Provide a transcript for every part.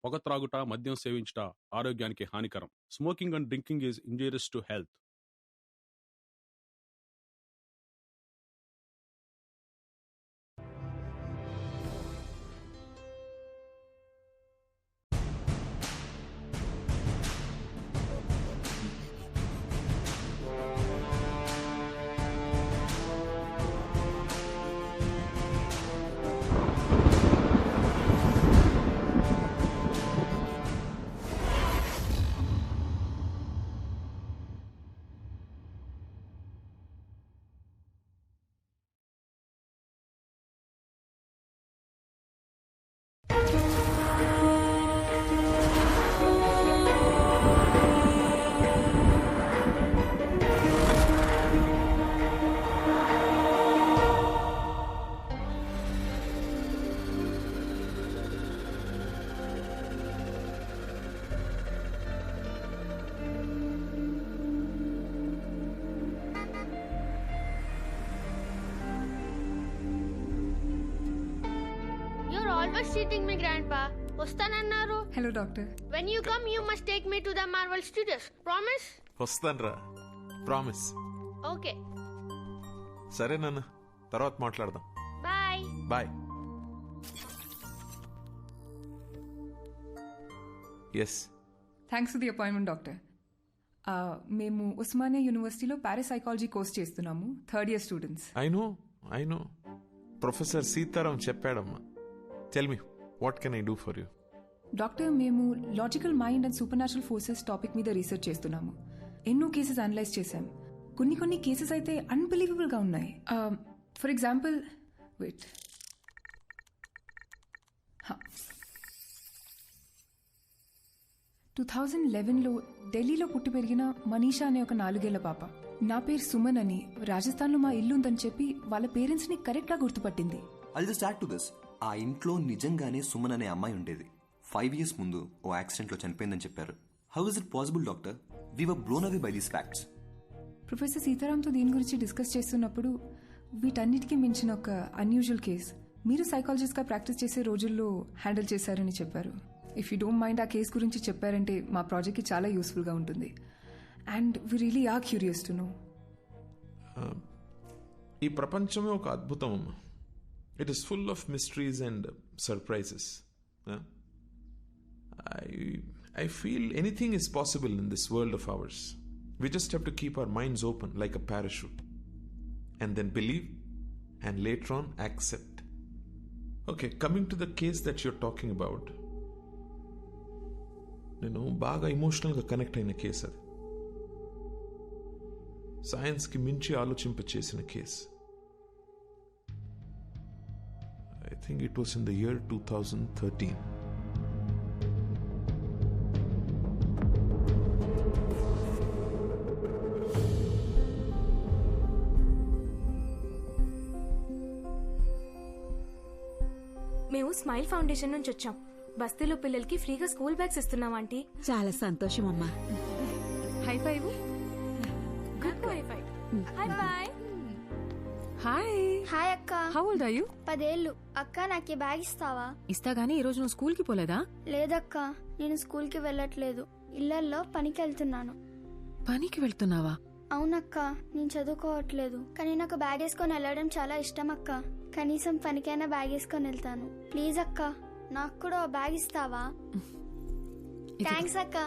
పొగ త్రాగుట, మద్యం సేవించుట ఆరోగ్యానికి హానికరం. Smoking and drinking is injurious to health. Always cheating me, Grandpa. Vastanannaru. Hello, doctor. When you come, you must take me to the Marvel Studios. Promise? వస్తాన్రా, promise. Okay. సరే నాన్న, తర్వాత మాట్లాడదాం. Bye. Bye. Yes. Thanks for the appointment doctor. మేము ఉస్మానియా యూనివర్సిటీలో parapsychology course చేస్తున్నాము, third year students. I know professor Sitaram చెప్పాడమ్మా. Tell me, what can I do for you? Doctor, మేము logical mind and super natural forces topic మీద research చేస్తున్నాము. ఎన్నో cases analyse చేశాం. కొన్ని కేసెస్ అయితే అన్బిలీవబుల్ గా ఉన్నాయి. ఫర్ ఎగ్జాంపుల్, వెయిట్, 2011లో ఢిల్లీలో పుట్టి పెరిగిన మనీషా అనే ఒక 4 ఏళ్ల పాప, నా పేరు సుమన్ అని, రాజస్థాన్లో మా ఇల్లు ఉందని చెప్పి వాళ్ళ పేరెంట్స్ ని కరెక్ట్ గా గుర్తుపట్టింది. I'll just add to this. ఆ ఇంట్లో నిజంగానే సుమన్ అనే అమ్మాయి ఉండేది. 5 years ముందు ఓ యాక్సిడెంట్ లో చనిపోయిందని చెప్పారు. How is it possible doctor? We were blown away by these facts. Professor సీతారాంతో దీని గురించి డిస్కస్ చేస్తున్నప్పుడు వీటన్నిటికీ మించిన ఒక అన్యూజువల్ కేస్ మీరు సైకాలజిస్ట్ గా ప్రాక్టీస్ చేసే రోజుల్లో హ్యాండిల్ చేశారని చెప్పారు. ఇఫ్ యూ డోంట్ మైండ్ ఆ కేస్ గురించి చెప్పారంటే మా ప్రాజెక్ట్ కి చాలా యూస్ఫుల్ గా ఉంటుంది. And we really are curious to know. ఈ ప్రపంచమే ఒక అద్భుతం అమ్మా. It is full of mysteries and surprises. I feel anything is possible in this world of ours. We just have to keep our minds open like a parachute. And then believe and later on accept. Okay, coming to the case that you're talking about. బాగా ఎమోషనల్గా connect అయిన case అది. సైన్స్కి మించి ఆలోచింపచేసిన case. I think it was in the year 2013. మేము smile foundation నుంచి వచ్చాం. బస్తీలో పిల్లలకి ఫ్రీగా స్కూల్ బ్యాగ్స్ ఇస్తున్నాం ఆంటీ. చాలా సంతోషం అమ్మా. High five. High five. Hi boy. Hi. Hi అక్క. How old are you? 10 ఏళ్ళు. అక్క నాకు ఈ బ్యాగ్ ఇస్తావా? ఇస్తా గానీ ఈ రోజు నువ్వు స్కూల్ కి పోలేదా? లేదక్క, నేను స్కూల్ కి వెళ్ళట్లేదు. ఇళ్లల్లో పనికి వెళ్తున్నాను. పనికి వెళ్తున్నావా? అవునక్క, నేను చదువుకోవట్లేదు. కానీ నాకు బ్యాగ్ వేసుకొని వెళ్ళడం చాలా ఇష్టం అక్క. కనీసం పనికైనా బ్యాగ్ వేసుకొని వెళ్తాను. ప్లీజ్ అక్క, నాకు కూడా ఓ బ్యాగ్ ఇస్తావా? థ్యాంక్స్ అక్క.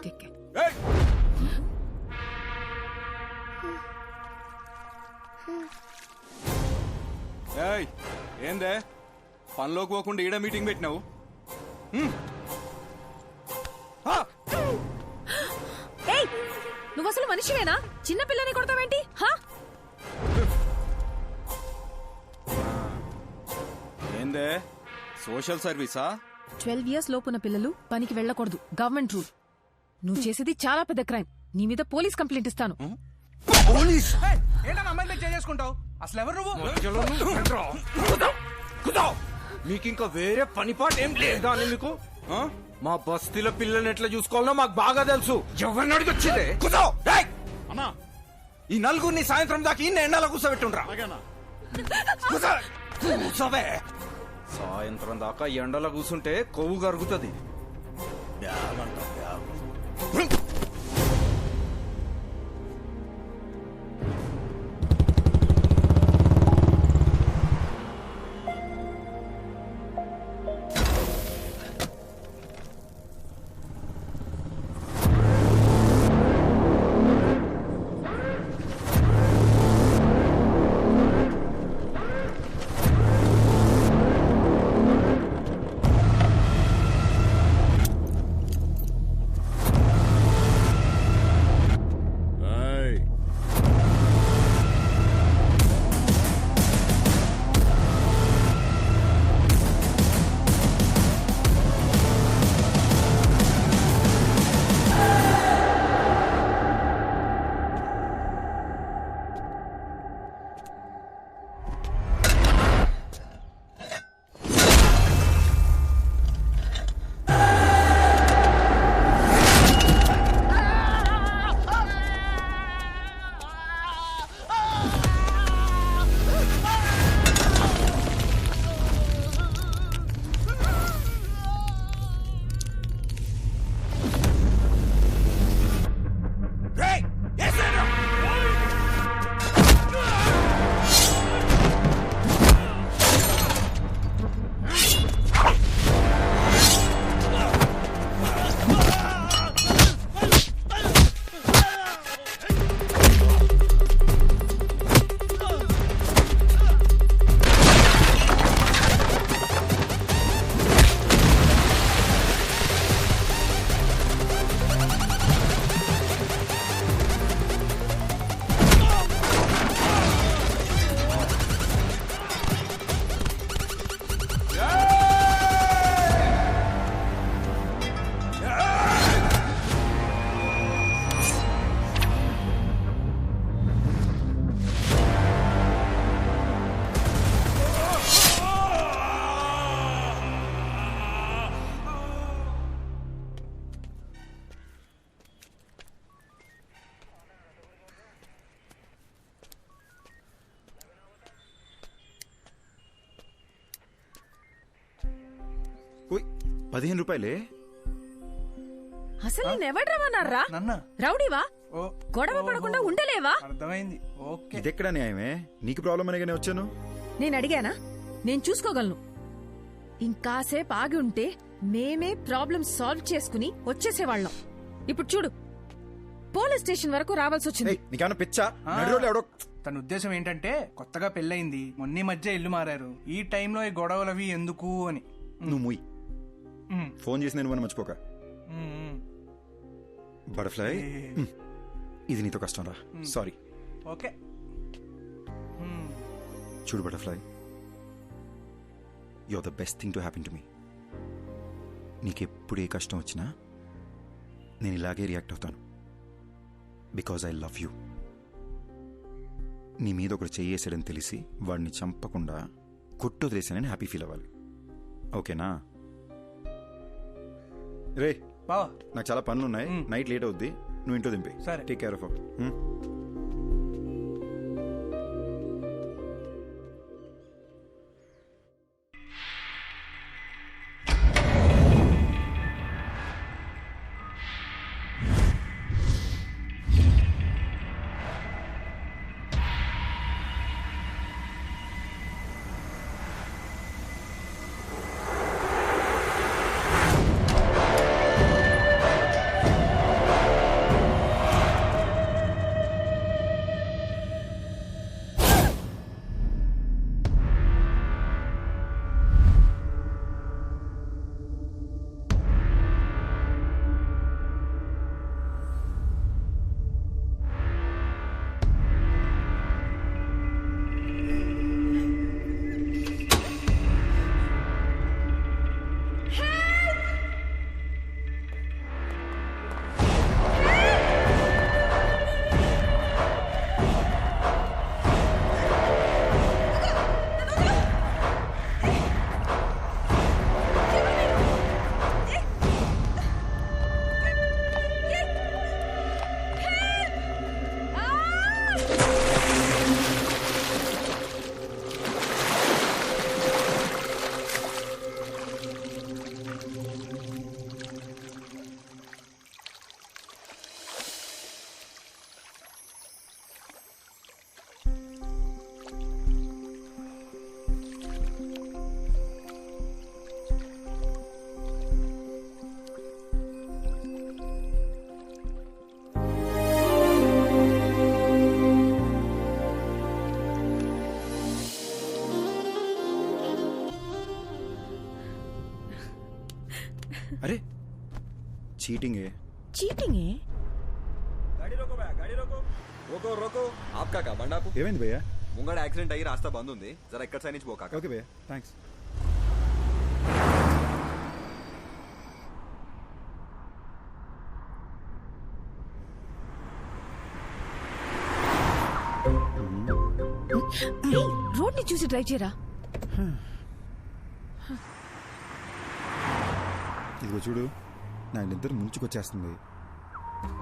ఏందే పనిలోకి పోకుండా ఈడ మీటింగ్ పెట్టినావు? నువ్వు అసలు మనిషివేనా? చిన్న పిల్లని కొడతావేంటి? ఏందే సోషల్ సర్వీసా? 12 years లోపున్న పిల్లలు పనికి వెళ్ళకూడదు, గవర్నమెంట్ రూల్. నువ్వు చేసేది చాలా పెద్ద క్రైమ్. నీ మీద పోలీస్ కంప్లైంట్ ఇస్తాను. పోలీస్? చేసుకుంటావు అసలు ఎవరు మీకింకా వేరే పని పాట ఏం లేదా అని మీకు? మా బస్తీలో పిల్లల్ని ఎట్లా చూసుకోవాలో మాకు బాగా తెలుసు. ఎవరిని అడిగి వచ్చిందే? అన్నా, ఈ నలుగురిని సాయంత్రం దాకా ఇన్ని ఎండలో కూర్చోబెట్టుండ్రా. కూర్చోవే. సాయంత్రం దాకా ఎండలో కూర్చుంటే కొవ్వు కరుగుతుంది. బ్యాగ్ అంట బ్యాగ్. ₹15 అసలు నేనెవడు రమ్మన్నారా? రౌడీవా? గొడవ పడకుండా ఉండలేవా? అర్థమైంది. ఓకే, ఇదెక్కడ న్యాయమే? నీకు ప్రాబ్లం అనగానే వచ్చాను. నేను అడిగానా? నేను చూసుకోగలను. ఇంకాసేపు ఆగి ఉంటే మేమే ప్రాబ్లం సాల్వ్ చేసుకుని వచ్చేసేవాళ్ళం. ఇప్పుడు చూడు, పోలీస్ స్టేషన్ వరకు రావాల్సి వచ్చింది. నీకేమన్నా పిచ్చా? నడిరోడ్లో ఎవడో తన ఉద్దేశం ఏంటంటే కొత్తగా పెళ్ళయింది, మొన్న మధ్య ఇల్లు మారారు, ఈ టైంలో ఈ గొడవలవి ఎందుకు అని. నువ్వు ముయ్ ఫోన్ చేసి నేను మర్చిపోక. బటర్ఫ్లై, ఇది నీతో కష్టం రా, సారీ. ఓకే చూడు butterfly, you are the best thing to happen to me. నీకెప్పుడు ఏ కష్టం వచ్చినా నేను ఇలాగే రియాక్ట్ అవుతాను, బికాజ్ ఐ లవ్ యూ. నీ మీద ఒకరు చెయ్యేసాడని తెలిసి వాడిని చంపకుండా కొట్టు వదిలేసానని హ్యాపీ ఫీల్ అవ్వాలి, ఓకేనా? రే బావా, నాకు చాలా పనులు ఉన్నాయి, నైట్ లేట్ అవుద్ది, నువ్వు ఇంట్లో దింపే. సరే, టేక్ కేర్ ఆఫ్. అరే చీటింగే. చీటింగే? ఏమైంది భయ్యా? ముంగడ యాక్సిడెంట్ అయ్యి రాస్తా బంద్ ఉంది, జరా ఇక్కడ సైడ్ నుంచి పోకా. ఓకే భయ్యా, థ్యాంక్స్. రోడ్ ని చూసి డ్రైవ్ చేయరా. ఇదిగో చూడు, నా నిద్ర ముంచుకొచ్చేస్తుంది.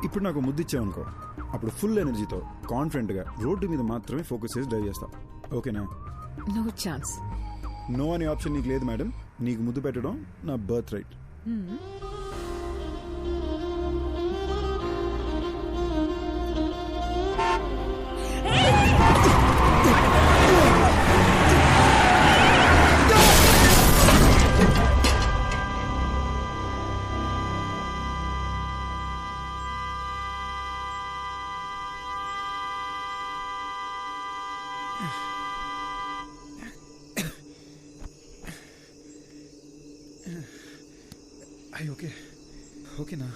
ఇప్పుడు నాకు ముద్దు ఇచ్చావనుకో, అప్పుడు ఫుల్ ఎనర్జీతో కాన్ఫిడెంట్గా రోడ్డు మీద మాత్రమే ఫోకస్ చేసి డ్రైవ్ చేస్తావు. ఓకేనా? No chance. నో అనే ఆప్షన్ నీకు లేదు మేడం. నీకు ముద్దు పెట్టడం నా బర్త్ రైట్. అయ్యి ఓకే, ఓకేనా?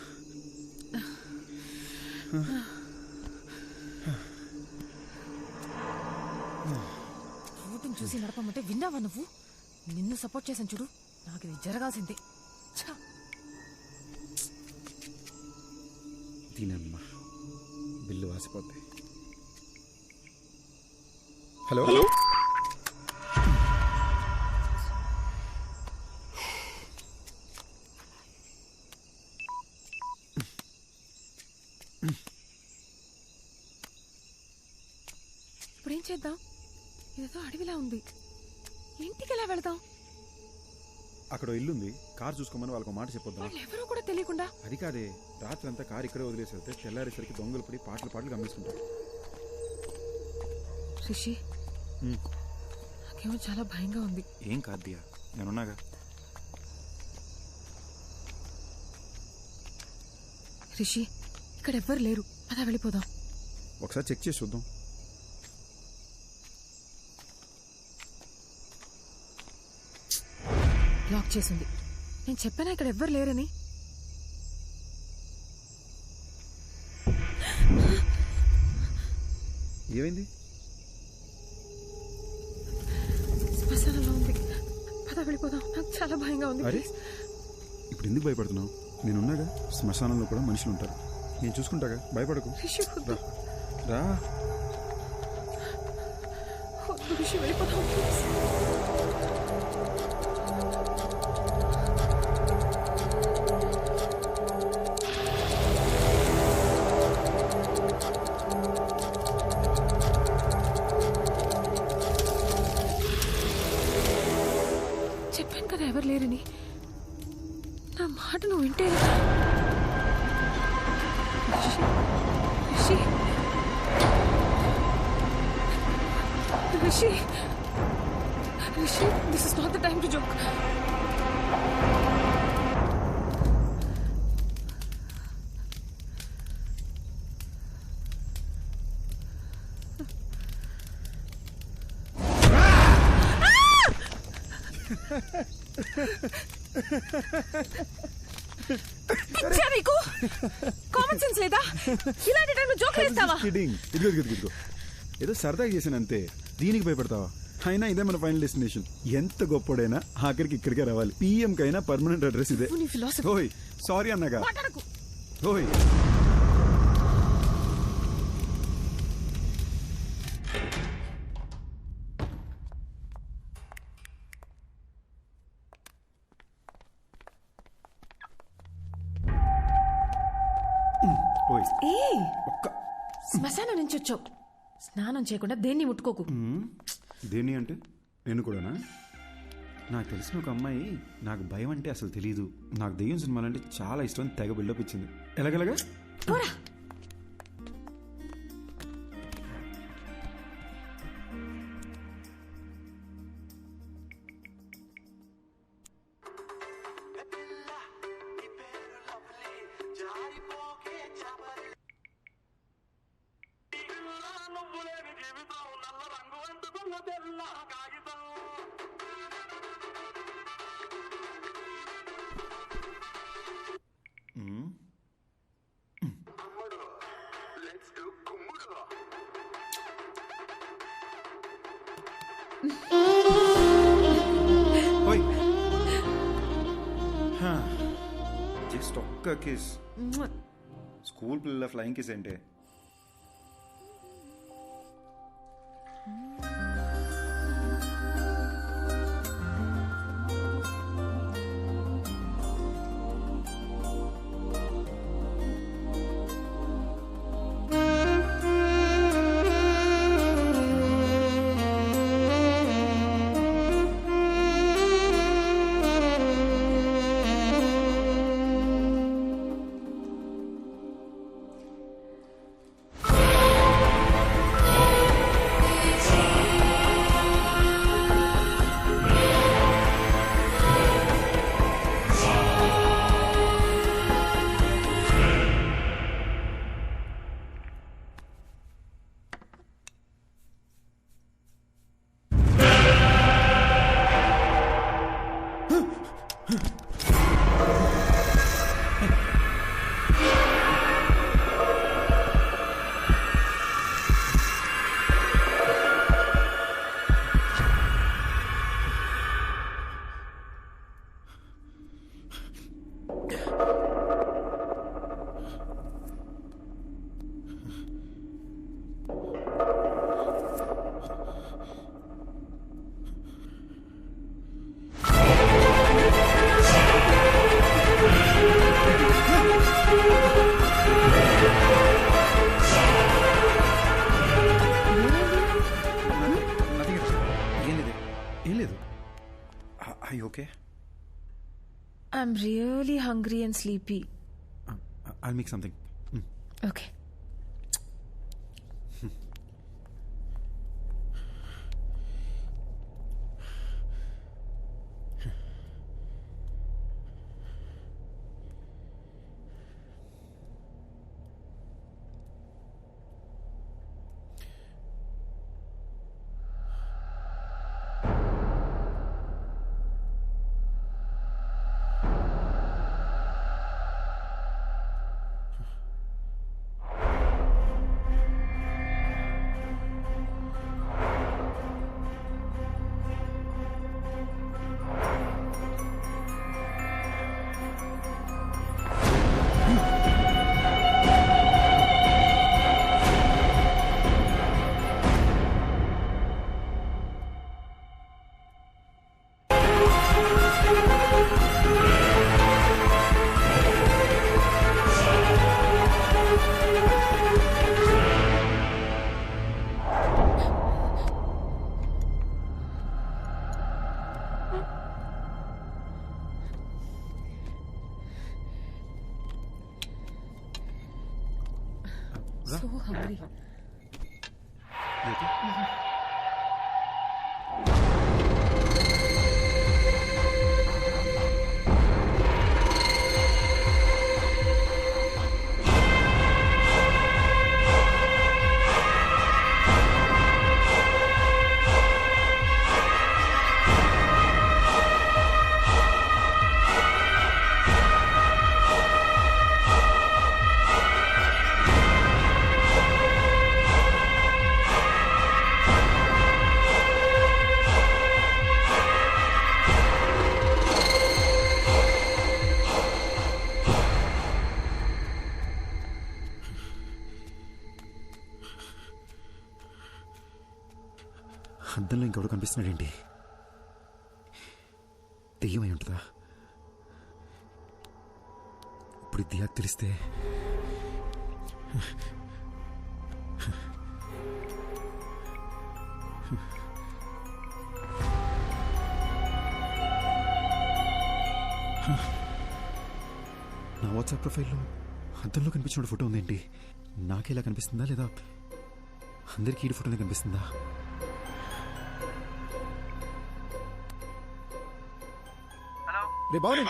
రోడ్డును చూసి నడపమంటే విన్నావా నువ్వు? నిన్ను సపోర్ట్ చేశాను చూడు, నాకు ఇది జరగాల్సిందే. దీనమ్మా బిల్లు వాసిపోద్ది. హలో, ఇప్పుడేం చేద్దాం? ఇదేదో అడవిలా ఉంది, ఇంటికి ఎలా వెళదాం? అక్కడ ఇల్లుంది, కార్ చూసుకోమని వాళ్ళకి మాట చెప్పొద్దాం. వాళ్ళు ఎవరో కూడా తెలియకుండా. అది కాదే, రాత్రి అంతా కార్ ఇక్కడే వదిలేసి వెళ్తే తెల్లారేసరికి దొంగలు పడి పాటలు గమనిస్తుంటారు. రిషి, నాకేమో చాలా భయంగా ఉంది. ఏం కాదు దియా, నేనున్నాగా. రిషి, ఇక్కడ ఎవ్వరు లేరు, అలా వెళ్ళిపోదాం. ఒకసారి చెక్ చేసి చూద్దాం. లాక్ చేసింది. నేను చెప్పానా ఇక్కడ ఎవ్వరు లేరని? ఏమైంది? శ్మశానంలో ఉంది, పద వెళ్ళిపోదాం. నాకు చాలా భయంగా ఉంది. అరే ఇప్పుడు ఎందుకు భయపడుతున్నావు? నేనున్నాగా. శ్మశానంలో కూడా మనుషులు ఉంటారు, నేను చూసుకుంటాగా, భయపడకు. రా. రిషి వెళ్ళిపోదాం. చెప్పాను కదా ఎవరు లేరని. నా మాట నువ్వు వింటే. Rishi, Rishi, Rishi, this is not the time to joke. నీకు కామన్ సెన్స్ లేదా? ఇలాంటి టైంలో జోక్ వేస్తావా? ఇదిగో ఏదో సరదాగా చేశాను అంతే, దీనికి భయపడతావా? అయినా ఇదే మన ఫైనల్ డెస్టినేషన్. ఎంత గొప్పడైనా ఆఖరికి ఇక్కడికే రావాలి. పిఎం కైనా పర్మనెంట్ అడ్రస్ ఇదే. ఓయ్ సారీ అన్నగా. ఓయ్ శ్మశానం నుంచి వచ్చావు, స్నానం చేయకుండా దేన్ని ముట్టుకోకు. దేన్ని అంటే నేను కూడానా? నాకు తెలిసిన ఒక అమ్మాయి నాకు భయం అంటే అసలు తెలీదు, నాకు దెయ్యం సినిమాలంటే చాలా ఇష్టం, తెగ బిల్డప్ ఇచ్చింది. ఎలాగెలాగా? ఒక్క కిస్. స్కూల్ పిల్లల ఫ్లయింగ్ కిస్ ఏంటే? Okay? I'm really hungry and sleepy. I'll make something. Okay. So hungry. You okay? అద్దంలో ఇంకెవడు కనిపిస్తున్నాడేంటి? దెయ్యమై ఉంటుందా? ఇప్పుడు దియాకు తెలిస్తే నా వాట్సాప్ ప్రొఫైల్లో అద్దంలో కనిపించిన ఫోటో ఉందేంటి? నాకేలా కనిపిస్తుందా లేదా అందరికీ ఈ ఫోటోనే కనిపిస్తుందా? రే బావని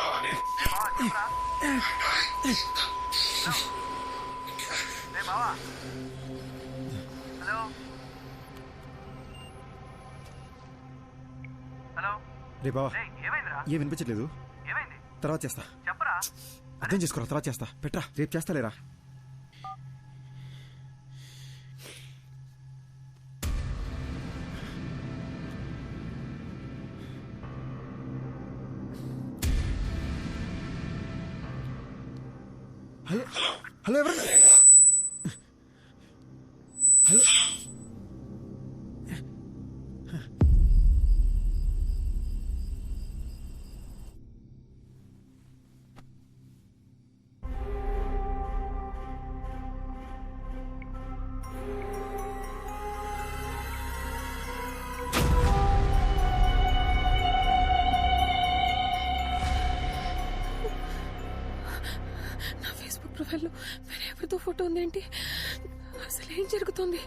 రే బావా ఏం వినిపించట్లేదు. తర్వాత చేస్తా. అర్థం చేసుకోరా, తర్వాత చేస్తా. పెట్రా, రేపు చేస్తా లేరా. హలో హలో ఎవరు హలో ప్రొఫైల్లో వేరే ఎవరితో ఫోటో ఉందేంటి? అసలు ఏం జరుగుతుంది?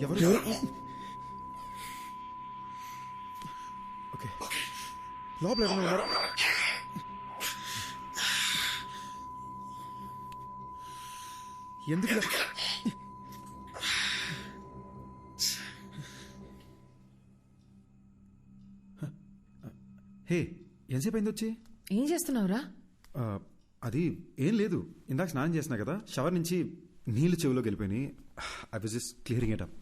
ఎవరు? ఓకే, లోపల ఎవరైనా ఉన్నారా? ఎందుకు హే, ఎంతసేపు అయింది వచ్చి? ఏం చేస్తున్నావురా? అది ఏం లేదు, ఇందాక స్నానం చేసినా కదా, షవర్ నుంచి నీళ్లు చెవిలోకి వెళ్ళిపోయినాయి. I was just clearing it up.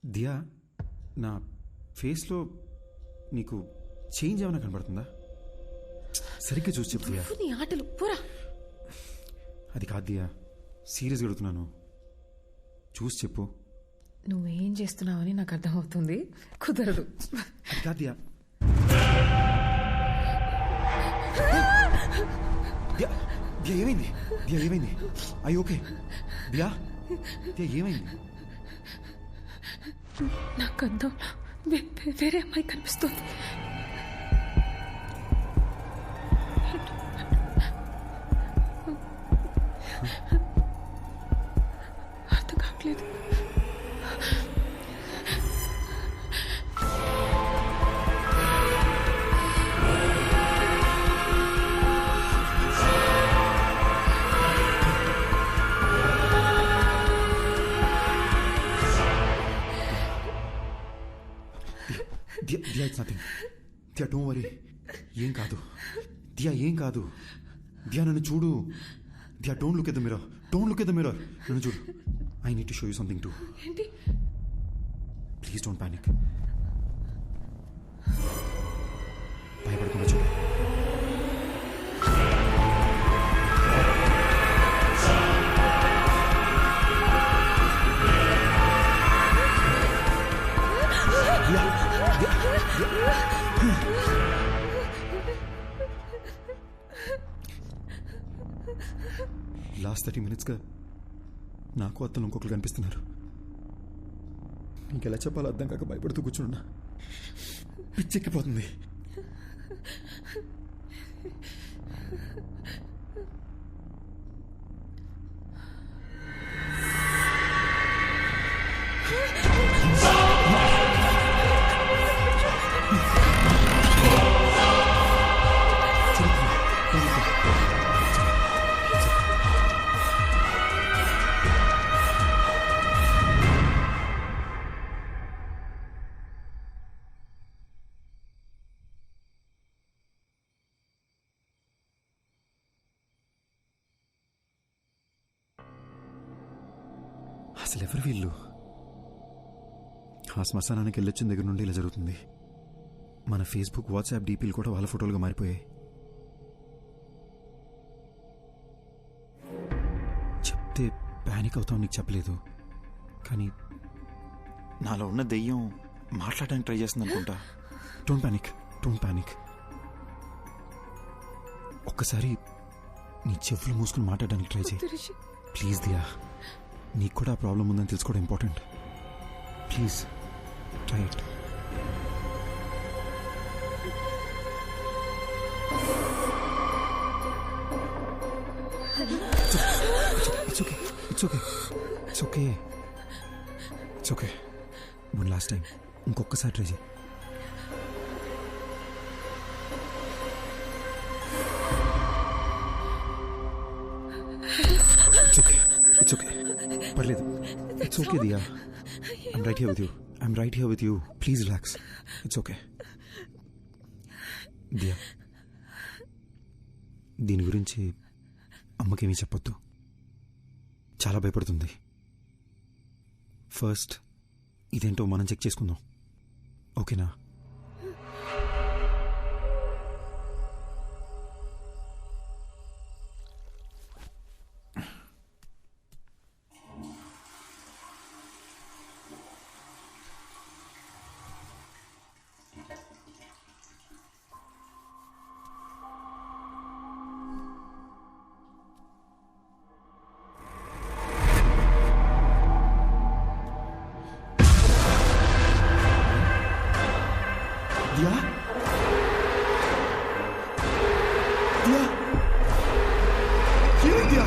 Diya, నా ఫేస్లో నీకు చేంజ్ ఏమైనా కనబడుతుందా? సరిగ్గా చూసి చెప్పు దియా. నీ ఆటలు పోరా. అది కాదు దియా, సీరియస్గా అడుగుతున్నాను, చూసి చెప్పు. నువ్వేం చేస్తున్నావని నాకు అర్థమవుతుంది, కుదరదు. అది కాదు దియా. దియా, దియా ఏమైంది? దియా ఏమైంది? అయ్యి ఓకే దియా? దియా ఏమైంది? నాకు అర్థం, వేరే అమ్మాయి కనిపిస్తుంది. అర్థం కావట్లేదు. Diya, it's nothing. Diya, don't worry. ఏం కాదు దియా, ఏం కాదు. దియా, నన్ను చూడు. Diya, don't look at the mirror. Don't look at the mirror. నన్ను చూడు. I need to show you something too. ఏంటి? Please don't panic. భయపడకుండా చూడు. లాస్ట్ 30 minutesగా నాకు అత్తలు ఇంకొకరు కనిపిస్తున్నారు. ఇంకెలా చెప్పాలో అర్థం కాక భయపడుతూ కూర్చున్నా. పిచ్చెక్కిపోతుంది. అసలు ఎవరు వీళ్ళు? ఆ శ్మశానానికి వెళ్ళొచ్చిన దగ్గర నుండి ఇలా జరుగుతుంది. మన ఫేస్బుక్, వాట్సాప్ డీపీలు కూడా వాళ్ళ ఫోటోలుగా మారిపోయాయి. చెప్తే ప్యానిక్ అవుతావు, నీకు చెప్పలేదు. కానీ నాలో ఉన్న దెయ్యం మాట్లాడడానికి ట్రై చేస్తుంది అనుకుంటా. Don't panic, don't panic. ఒక్కసారి నీ చెవులు మూసుకుని మాట్లాడడానికి ట్రై చేయి ప్లీజ్. దియా, నీకు కూడా ఆ ప్రాబ్లం ఉందని తెలుసుకోవడం important. Please try it. It's okay, it's okay, it's okay, it's okay. One last time ఇంకొకసారి ట్రై చేయి. ఇట్స్ ఓకే, ఇట్స్ ఓకే, పర్లేదు. It's okay Diya, I'm right here with you, I'm right here with you. Please relax, it's okay. Diya, దీని గురించి అమ్మకేమీ చెప్పొద్దు, చాలా భయపడుతుంది. First ఇదేంటో మనం చెక్ చేసుకుందాం, ఓకేనా? दिया दिया क्यों दिया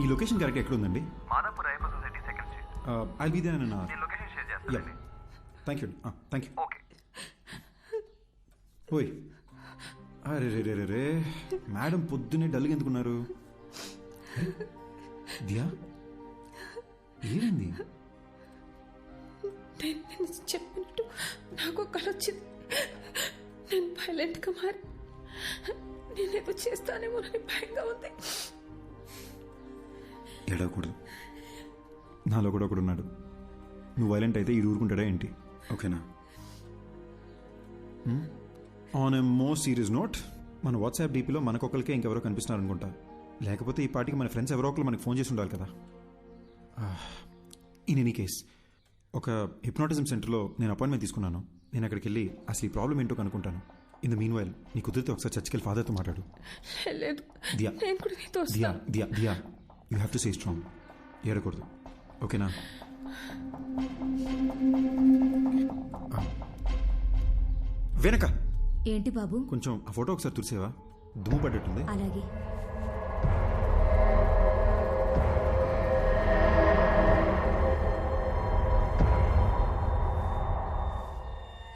ఈ లొకేషన్ కరెక్ట్ ఎక్కడ ఉందండి? Madhapur Ayyappa society second street. I'll be there in నేను లొకేషన్ షేర్ చేస్తాను. Thank you thank you. Okay. ఓయ్, అరే రే రే రే రే, మేడం పొద్దున్నే డల్గా ఎందుకున్నారు? దియా ఏమైంది? నేను చెప్పినట్టు నాకు కళ వచ్చింది. నేను వైలెంట్గా మారి నేనేదో చేస్తానేమో అని భయంగా ఉంది. ఏడవకూడదు, నాలో కూడా ఒకడు ఉన్నాడు. నువ్వు వైలెంట్ అయితే ఇది ఊరుకుంటాడా ఏంటి? ఓకేనా? On a more serious note, మన వాట్సాప్ డీపీలో మనకొకరికే ఇంకెవరో కనిపిస్తున్నారు అనుకుంటా. లేకపోతే ఈ పార్టీకి మన ఫ్రెండ్స్ ఎవరో ఒకరు మనకి ఫోన్ చేసి ఉండాలి కదా. ఇన్ ఎనీ కేస్, ఒక హిప్నాటిజం సెంటర్లో నేను అపాయింట్మెంట్ తీసుకున్నాను. నేను అక్కడికి వెళ్ళి అసలు ఈ ప్రాబ్లం ఏంటో కనుక్కుంటాను. ఇన్ ద మీన్ వైల్ నీ కుదిరితే ఒకసారి చర్చికి వెళ్ళి ఫాదర్తో మాట్లాడు. Diya Diya Diya Diya, you have to stay strong. ఏడకూడదు, ఓకేనా? వెనక ఏంటి బాబు? కొంచెం ఆ ఫోటో ఒకసారి తుడిసేవా? దుమ్ము పడ్డట్టుంది. అలాగే.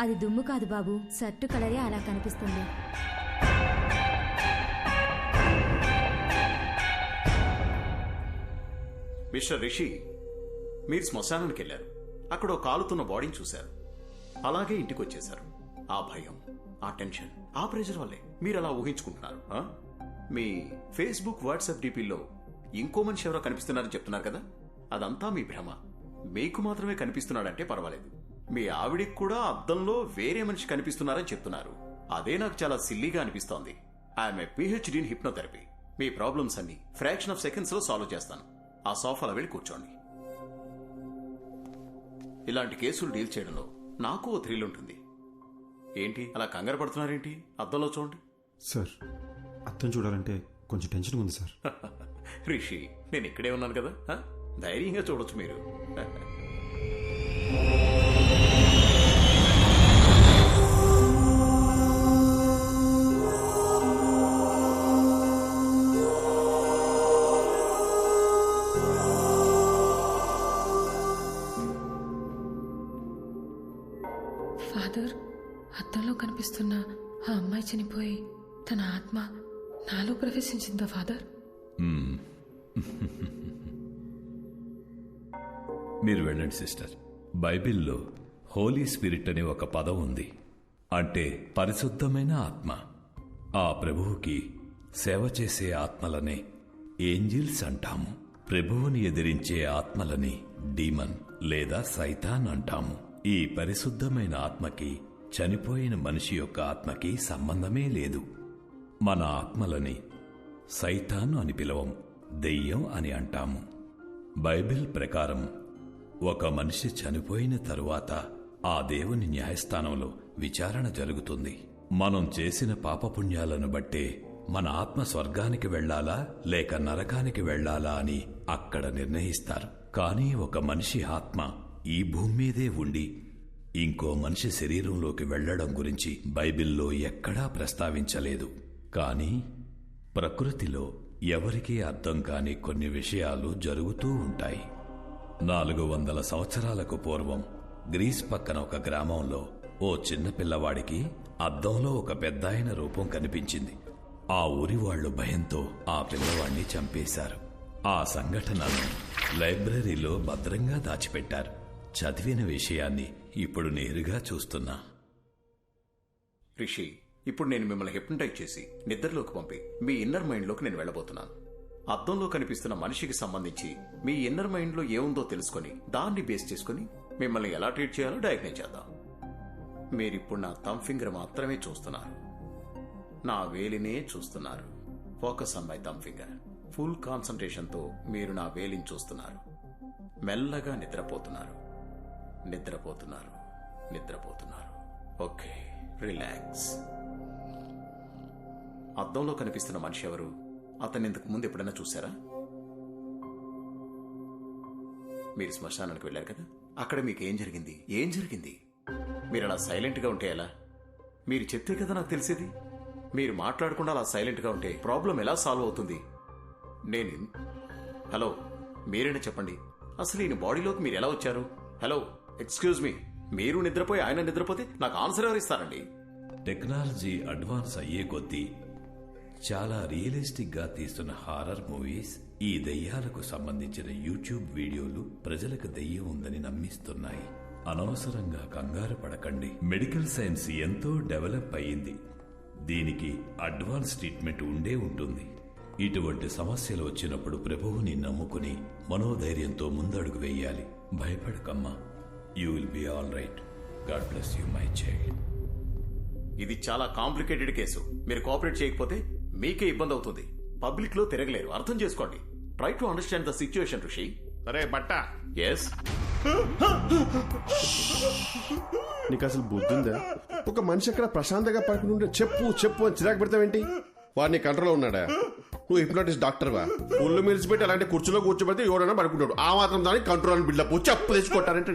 అది దుమ్ము కాదు బాబు, షర్టు కలరే అలా కనిపిస్తుంది. మిస్టర్ రిషి, మీరు శ్మశానానికి వెళ్ళారు. అక్కడ ఒక కాలుతున్న బాడీని చూశారు. అలాగే ఇంటికి వచ్చేశారు. ఆ భయం, ఆ టెన్షన్, ఆ ప్రెషర్ వల్లే మీరు అలా ఊహించుకుంటున్నారు. మీ ఫేస్బుక్, వాట్సాప్ డీపీల్లో ఇంకో మనిషి ఎవరో కనిపిస్తున్నారని చెప్తున్నారు కదా, అదంతా మీ భ్రమ. మీకు మాత్రమే కనిపిస్తున్నాడంటే పర్వాలేదు. మీ ఆవిడికి కూడా అద్దంలో వేరే మనిషి కనిపిస్తున్నారని చెప్తున్నారు. అదే నాకు చాలా సిల్లీగా అనిపిస్తోంది. I'm a PhD in hypnotherapy. Me problems అన్ని ఫ్రాక్షన్ ఆఫ్ సెకండ్స్ లో సాల్వ్ చేస్తాను. ఆ సోఫాలో వెళ్ళి కూర్చోండి. ఇలాంటి కేసులు డీల్ చేయడంలో నాకు ఓ థ్రిల్ ఉంటుంది. ఏంటి అలా కంగారు పడుతున్నారేంటి? అద్దంలో చూడండి. సార్, అద్దం చూడాలంటే కొంచెం టెన్షన్ ఉంది సార్. రిషి, నేను ఇక్కడే ఉన్నాను కదా, ధైర్యంగా చూడొచ్చు మీరు. ఫాదర్, అద్దంలో కనిపిస్తున్న ఆ అమ్మాయి చనిపోయి తన ఆత్మ నాలో ప్రవేశించిందా ఫాదర్? మీరు వెళ్ళండి సిస్టర్. బైబిల్లో హోలీ స్పిరిట్ అనే ఒక పదం ఉంది, అంటే పరిశుద్ధమైన ఆత్మ. ఆ ప్రభువుకి సేవ చేసే ఆత్మలనే ఏంజిల్స్ అంటాము. ప్రభువుని ఎదిరించే ఆత్మలని డీమన్ లేదా సైతాన్ అంటాము. ఈ పరిశుద్ధమైన ఆత్మకి చనిపోయిన మనిషి యొక్క ఆత్మకి సంబంధమే లేదు. మన ఆత్మలని సైతాన్ అని పిలవం, దెయ్యం అని అంటాము. బైబిల్ ప్రకారం ఒక మనిషి చనిపోయిన తరువాత ఆ దేవుని న్యాయస్థానంలో విచారణ జరుగుతుంది. మనం చేసిన పాపపుణ్యాలను బట్టే మన ఆత్మ స్వర్గానికి వెళ్లాలా లేక నరకానికి వెళ్లాలా అని అక్కడ నిర్ణయిస్తారు. కానీ ఒక మనిషి ఆత్మ ఈ భూమి మీదే ఉండి ఇంకో మనిషి శరీరంలోకి వెళ్లడం గురించి బైబిల్లో ఎక్కడా ప్రస్తావించలేదు. కానీ ప్రకృతిలో ఎవరికీ అర్థం కాని కొన్ని విషయాలు జరుగుతూ ఉంటాయి. 400 సంవత్సరాలకు పూర్వం గ్రీస్ పక్కన ఒక గ్రామంలో ఓ చిన్న పిల్లవాడికి అద్దంలో ఒక పెద్దాయన రూపం కనిపించింది. ఆ ఊరి వాళ్లు భయంతో ఆ పిల్లవాడిని చంపేశారు. ఆ సంఘటనను లైబ్రరీలో భద్రంగా దాచిపెట్టారు. చదివిన విషయాన్ని ఇప్పుడు నేరుగా చూస్తున్నా. రిషి, ఇప్పుడు నేను మిమ్మల్ని హిప్నటైజ్ చేసి నిద్రలోకి పంపి మీ ఇన్నర్ మైండ్లోకి నేను వెళ్ళబోతున్నాను. అద్దంలో కనిపిస్తున్న మనిషికి సంబంధించి మీ ఇన్నర్ మైండ్లో ఏముందో తెలుసుకొని దాన్ని బేస్ చేసుకుని మిమ్మల్ని ఎలా ట్రీట్ చేయాలో డయాగ్నైజ్ చేద్దాం. మీరిప్పుడు నా థంబ్ ఫింగర్ మాత్రమే చూస్తున్నారు, నా వేలినే చూస్తున్నారు. Focus on my thumb finger. Full కాన్సంట్రేషన్తో మీరు నా వేలిని చూస్తున్నారు. మెల్లగా నిద్రపోతున్నారు, నిద్రపోతున్నారు, నిద్రపోతున్నారు. Okay, relax. అద్దంలో కనిపిస్తున్న మనిషి ఎవరు? అతన్ని ఇంతకు ముందు ఎప్పుడైనా చూసారా? మీరు శ్మశానానికి వెళ్ళారు కదా, అక్కడ మీకు ఏం జరిగింది? ఏం జరిగింది? మీరు అలా సైలెంట్గా ఉంటే ఎలా? మీరు చెప్తే కదా నాకు తెలిసేది. మీరు మాట్లాడకుండా అలా సైలెంట్గా ఉంటే ప్రాబ్లం ఎలా సాల్వ్ అవుతుంది? హలో, మీరైనా చెప్పండి, అసలు ఈయన బాడీలోకి మీరు ఎలా వచ్చారు? హలో, ఎక్స్క్యూజ్ మీ, మీరు నిద్రపోయి ఆయన నిద్రపోతే నాకు ఆన్సర్ ఎవరు ఇస్తారండి? టెక్నాలజీ అడ్వాన్స్ అయ్యే కొద్దీ చాలా రియలిస్టిక్ గా తీస్తున్న హారర్ మూవీస్, ఈ దెయ్యాలకు సంబంధించిన యూట్యూబ్ వీడియోలు ప్రజలకు దెయ్యం ఉందని నమ్మిస్తున్నాయి. అనవసరంగా కంగారు పడకండి. మెడికల్ సైన్స్ ఎంతో డెవలప్ అయ్యింది. దీనికి అడ్వాన్స్ ట్రీట్మెంట్ ఉండే ఉంటుంది. ఇటువంటి సమస్యలు వచ్చినప్పుడు ప్రభువుని నమ్ముకుని మనోధైర్యంతో ముందడుగు వేయాలి. భయపడకమ్మా, you will be all right. God bless you my child. ఇది చాలా కాంప్లికేటెడ్ కేసు. మీరు కోఆపరేట్ చేయకపోతే మీకే ఇబ్బంది అవుతుంది. పబ్లిక్ లో తిరగలేరు, అర్థం చేసుకోండి. Try to understand the situation ఋషి. అరే బట్ట, ఎస్, నీకు అసలు బుద్ధి ఉందా? ఒక మనిషి అక్కడ ప్రశాంతంగా పడుకుని ఉంటే చెప్పు చెప్పు అని చిరాకు పెడతావేంటి? వాడిని కంట్రోల్లో ఉన్నాడా? నువ్వు హిప్నోటిస్ట్ డాక్టర్వా? ఒళ్ళు మిరిచిపెట్టి అలాంటి కుర్చీలో కూర్చోబెడితే ఎవరైనా పడుకుంటాడు. ఆ మాత్రం దానికి కంట్రోల్ అని బిల్డప్ చెప్పు తెచ్చుకుంటారంటే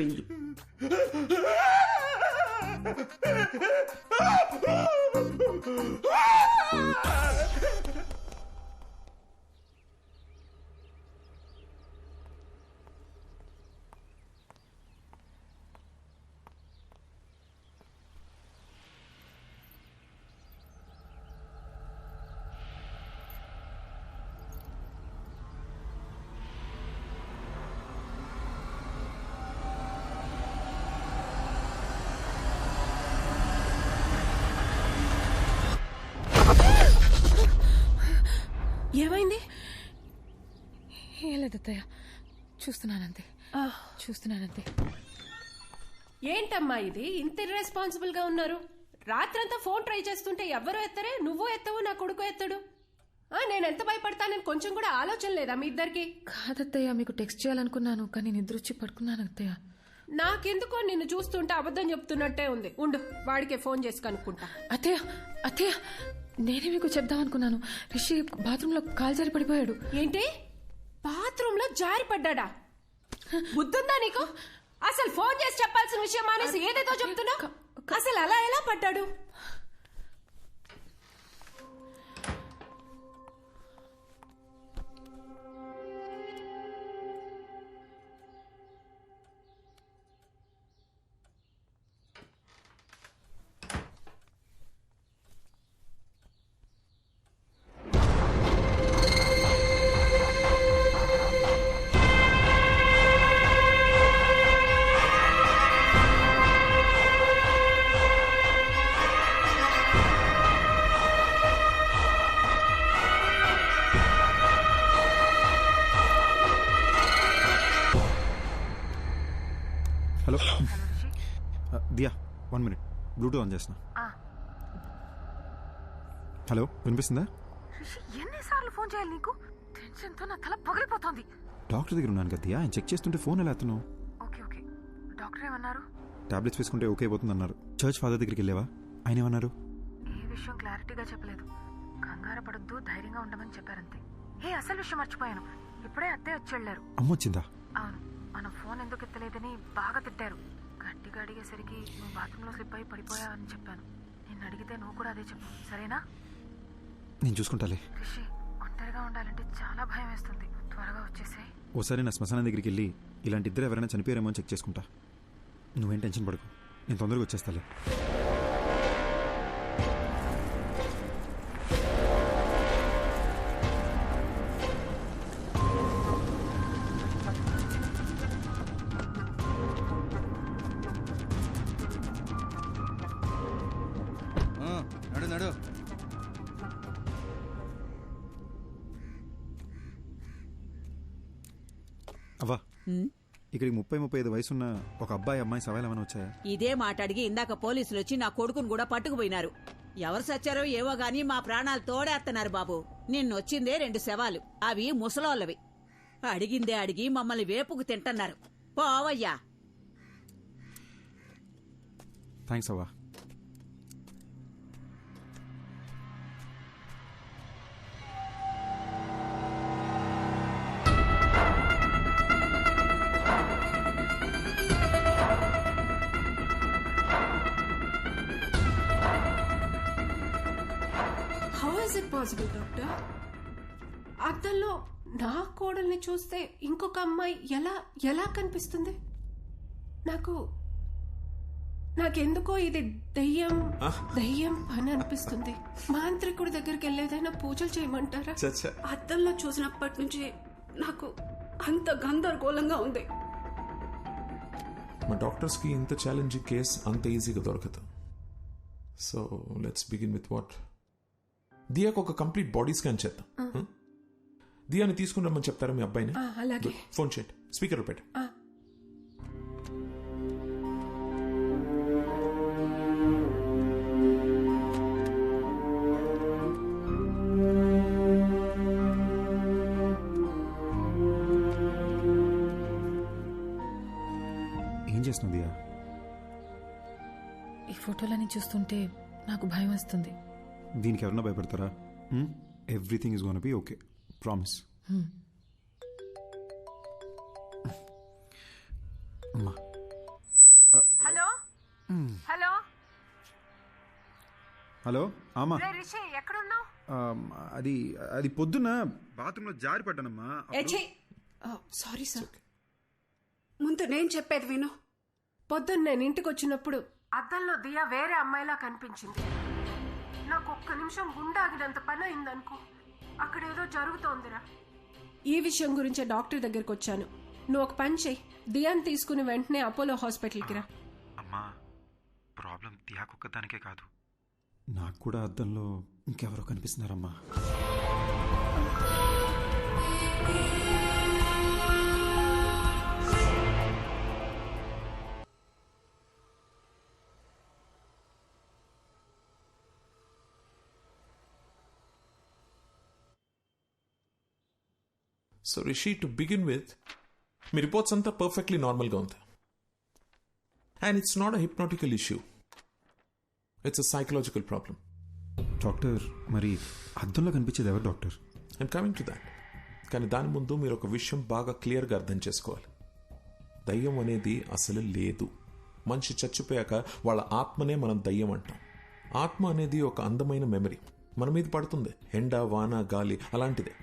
ఏమైంది? ఏం లేదు అత్తయ్య, చూస్తున్నానంతే. ఏంటమ్మా ఇది ఇంత ఇర్రెస్పాన్సిబుల్ గా ఉన్నారు? రాత్రంతా ఫోన్ ట్రై చేస్తుంటే ఎవ్వరూ ఎత్తరే, నువ్వు ఎత్తవు, నా కొడుకు ఎత్తడు. నేను ఎంత భయపడతానని కొంచెం కూడా ఆలోచన లేదా మీ ఇద్దరికి? కాదత్తయ్య, మీకు టెక్స్ట్ చేయాలనుకున్నాను కానీ నిద్ర వచ్చి పడుకున్నాను అత్తయ్య. నాకెందుకో నిన్ను చూస్తుంటే అబద్ధం చెప్తున్నట్టే ఉంది. ఉండు, వాడికే ఫోన్ చేసి కనుక్కుంటా. అత్తయ్య నేనే మీకు చెప్దామనుకున్నాను. రిషి బాత్రూంలో కాలు జారి పడిపోయాడు. ఏంటి? బాత్రూంలో జారి పడ్డా? బుద్ధుందా నీకు? అసలు ఫోన్ చేసి చెప్పాల్సిన విషయం మానేసి ఏదేదో చెప్తున్నా. అసలు అలా ఎలా పడ్డాడు? బ్లూటూత్ ఆన్ చేస్తున్నా. హలో, వినిపిస్తుందా? ఎన్నిసార్లు ఫోన్ చేయాలి నీకు? టెన్షన్తో నా తల పగిలిపోతుంది. డాక్టర్ దగ్గర ఉన్నాను కదా, ఆయన చెక్ చేస్తుంటే ఫోన్ ఎలా ఎత్తున్నావు? ఓకే ఓకే, డాక్టర్ ఏమన్నారు? టాబ్లెట్స్ వేసుకుంటే ఓకే అయిపోతుంది అన్నారు. చర్చ్ ఫాదర్ దగ్గరికి వెళ్ళావా? ఆయన ఏమన్నారు? ఏ విషయం క్లారిటీగా చెప్పలేదు. కంగారు పడొద్దు, ధైర్యంగా ఉండమని చెప్పారంతే. అసలు విషయం మర్చిపోయాను, ఇప్పుడే అత్తయ్య వచ్చి వెళ్ళారు. అమ్మొచ్చిందా? అవును, మనం ఫోన్ ఎందుకు ఎత్తలేదని బాగా తిట్టారు. గట్టిగా అడిగేసరికి నువ్వు బాత్రూంలో స్లిప్ అయి పడిపోయావని చెప్పాను. నిన్ను అడిగితే నువ్వు కూడా అదే చెప్పు, సరేనా? నేను చూసుకుంటాలే. రిషి, ఒంటరిగా ఉండాలంటే చాలా భయం వేస్తుంది. త్వరగా వచ్చేసాయి. ఓసారి నా శ్మశానం దగ్గరికి వెళ్ళి ఇలాంటి ఇద్దరు ఎవరైనా చనిపోయారేమో అని చెక్ చేసుకుంటా. నువ్వేం టెన్షన్ పడకు, నేను తొందరగా వచ్చేస్తాలే. నడు నడు. అవ్వా, ఇక్కడికి 30-35 వయసున్న ఒక అబ్బాయి అమ్మాయి సవాలు ఏమైనా వచ్చాయా? ఇదే మాట అడిగి ఇందాక పోలీసులు వచ్చి నా కొడుకును కూడా పట్టుకుపోయినారు. ఎవరు సచ్చారో ఏవో గాని మా ప్రాణాలు తోడేస్తున్నారు బాబు. నిన్నొచ్చిందే 2 శవాలు, అవి ముసలోళ్ళవి. అడిగిందే అడిగి మమ్మల్ని వేపుకు తింటున్నారు. పోవయ్యా. థ్యాంక్స్ అవ్వా. How is it possible doctor? అద్దంలో నా కోడల్ని చూస్తే ఇంకొక అమ్మాయి ఎలా కనిపిస్తుంది? నాకెందుకో ఇది దయ్యం పని అనిపిస్తుంది. మాంత్రికుడి దగ్గరికి వెళ్ళేదైనా పూజలు చేయమంటారా? అద్దంలో చూసినప్పటి నుంచి నాకు అంత గందరగోళంగా ఉంది. మా డాక్టర్స్ కి ఇంత ఛాలెంజింగ్ కేస్ అంత ఈజీగా దొరకదు. So let's begin with what. దియాకు ఒక కంప్లీట్ బాడీ స్కాన్ చేద్దాం. దియాని తీసుకుని రమ్మని చెప్తారా మీ అబ్బాయిని? అలాగే. ఫోన్ చేయండి, స్పీకర్ పెట్టు. ఏం చేస్తున్నావు దియా? ఈ ఫోటోలని చూస్తుంటే నాకు భయం వస్తుంది. దీనికి ఎవరన్నా భయపడతారా? Everything is gonna be okay, promise. అమ్మా. హలో హలో హలో ఆమా. రిషి, ఎక్కడున్నావు? అది పొద్దున్న బాత్రూంలో జారి పడ్డానమ్మా. Sorry sir. ముందు నేను చెప్పేది విను. పొద్దున్న నేను ఇంటికి వచ్చినప్పుడు అద్దంలో దియా వేరే అమ్మాయిలా కనిపించింది. నాకు ఒక్క నిమిషం గుండాగినంత పని అయిందనుకో. అక్కడ ఏదో జరుగుతోందిరా. ఈ విషయం గురించే డాక్టర్ దగ్గరికి వచ్చాను. నువ్వు ఒక పని చెయ్యి, దియాని తీసుకుని వెంటనే అపోలో హాస్పిటల్కి రా. అమ్మా, ప్రాబ్లం దియాకొక్కదానికే కాదు, నాకు కూడా అద్దంలో ఇంకెవరో కనిపిస్తున్నారమ్మా. So Rishi, to begin with, మీ రిపోర్ట్స్ అంతా పర్ఫెక్ట్లీ నార్మల్గా ఉంది. And it's not a hypnotical issue, it's a psychological problem. Doctor, మరి అద్దంలో కనిపించేది ఎవరు doctor? I'm coming to that. కానీ దాని ముందు మీరు ఒక విషయం బాగా క్లియర్గా అర్థం చేసుకోవాలి. దయ్యం అనేది అసలు లేదు. మనిషి చచ్చిపోయాక వాళ్ళ ఆత్మనే మనం దయ్యం అంటాం. ఆత్మ అనేది ఒక అందమైన మెమరీ, మన మీద పడుతుంది, ఎండ, వాన, గాలి అలాంటిదే.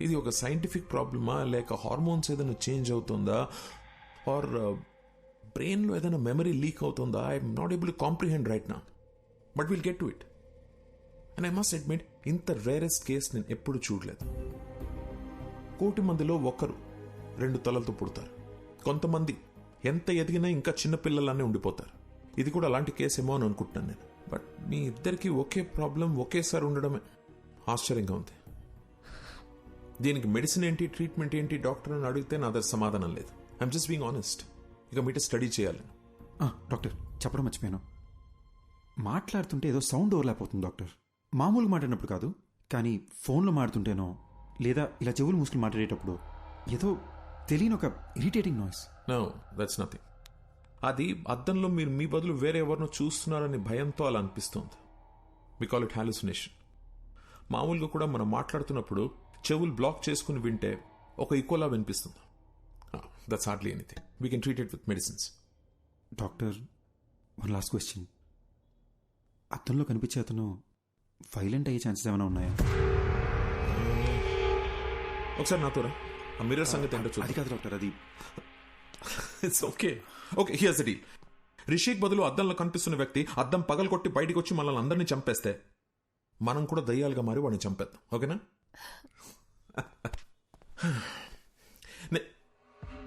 ఇది ఒక సైంటిఫిక్ ప్రాబ్లమా, లేక హార్మోన్స్ ఏదైనా చేంజ్ అవుతుందా, ఆర్ బ్రెయిన్లో ఏదైనా మెమరీ లీక్ అవుతుందా? I'm not able to comprehend right now, but will get to it. And I must admit, ఇంత రేరెస్ట్ కేస్ నేను ఎప్పుడు చూడలేదు. 1,000,000 మందిలో 1-2 తలలతో పుడతారు. కొంతమంది ఎంత ఎదిగినా ఇంకా చిన్నపిల్లలానే ఉండిపోతారు. ఇది కూడా అలాంటి కేసు ఏమో అని అనుకుంటున్నాను నేను. బట్ మీ ఇద్దరికి ఒకే ప్రాబ్లం ఒకేసారి ఉండడమే ఆశ్చర్యంగా ఉంది. దీనికి మెడిసిన్ ఏంటి, ట్రీట్మెంట్ ఏంటి డాక్టర్ అని అడిగితే నా దగ్గర సమాధానం లేదు. I'm just being honest. ఇక మీట స్టడీ చేయాలి. డాక్టర్, చెప్పడం మర్చిపోయాను. మాట్లాడుతుంటే ఏదో సౌండ్ ఓవర్లాప్ అవుతుంది డాక్టర్. మామూలుగా మాట్లాడినప్పుడు కాదు, కానీ ఫోన్లో మాట్లాడుతుంటేనో లేదా ఇలా చెవులు మూసుకుని మాట్లాడేటప్పుడు ఏదో తెలియని ఒక irritating noise. No, that's nothing. అది అద్దంలో మీరు మీ బదులు వేరే ఎవరినో చూస్తున్నారని భయంతో అలా అనిపిస్తుంది. We call it hallucination. మామూలుగా కూడా మనం మాట్లాడుతున్నప్పుడు చెవులు బ్లాక్ చేసుకుని వింటే ఒక ఈక్వలా వినిపిస్తుంది. That's hardly anything. We can treat it with medicines. Doctor, one last question. అద్దంలో కనిపించే అతను వైలెంట్ అయ్యే ఛాన్సెస్ ఏమైనా ఉన్నాయా? ఒకసారి నాతో రా. ఆ మిర్రర్ సంగతి ఏంటో చూద్దాం. అది కాదు డాక్టర్, అది it's okay. Okay, here's the deal. Rishik బదులు అద్దంలో కనిపిస్తున్న వ్యక్తి అద్దం పగలగొట్టి బయటికి వచ్చి మనల్ని అందరినీ చంపేస్తే మనం కూడా దయ్యాలుగా మారి వాడిని చంపేద్దాం. ఓకేనా?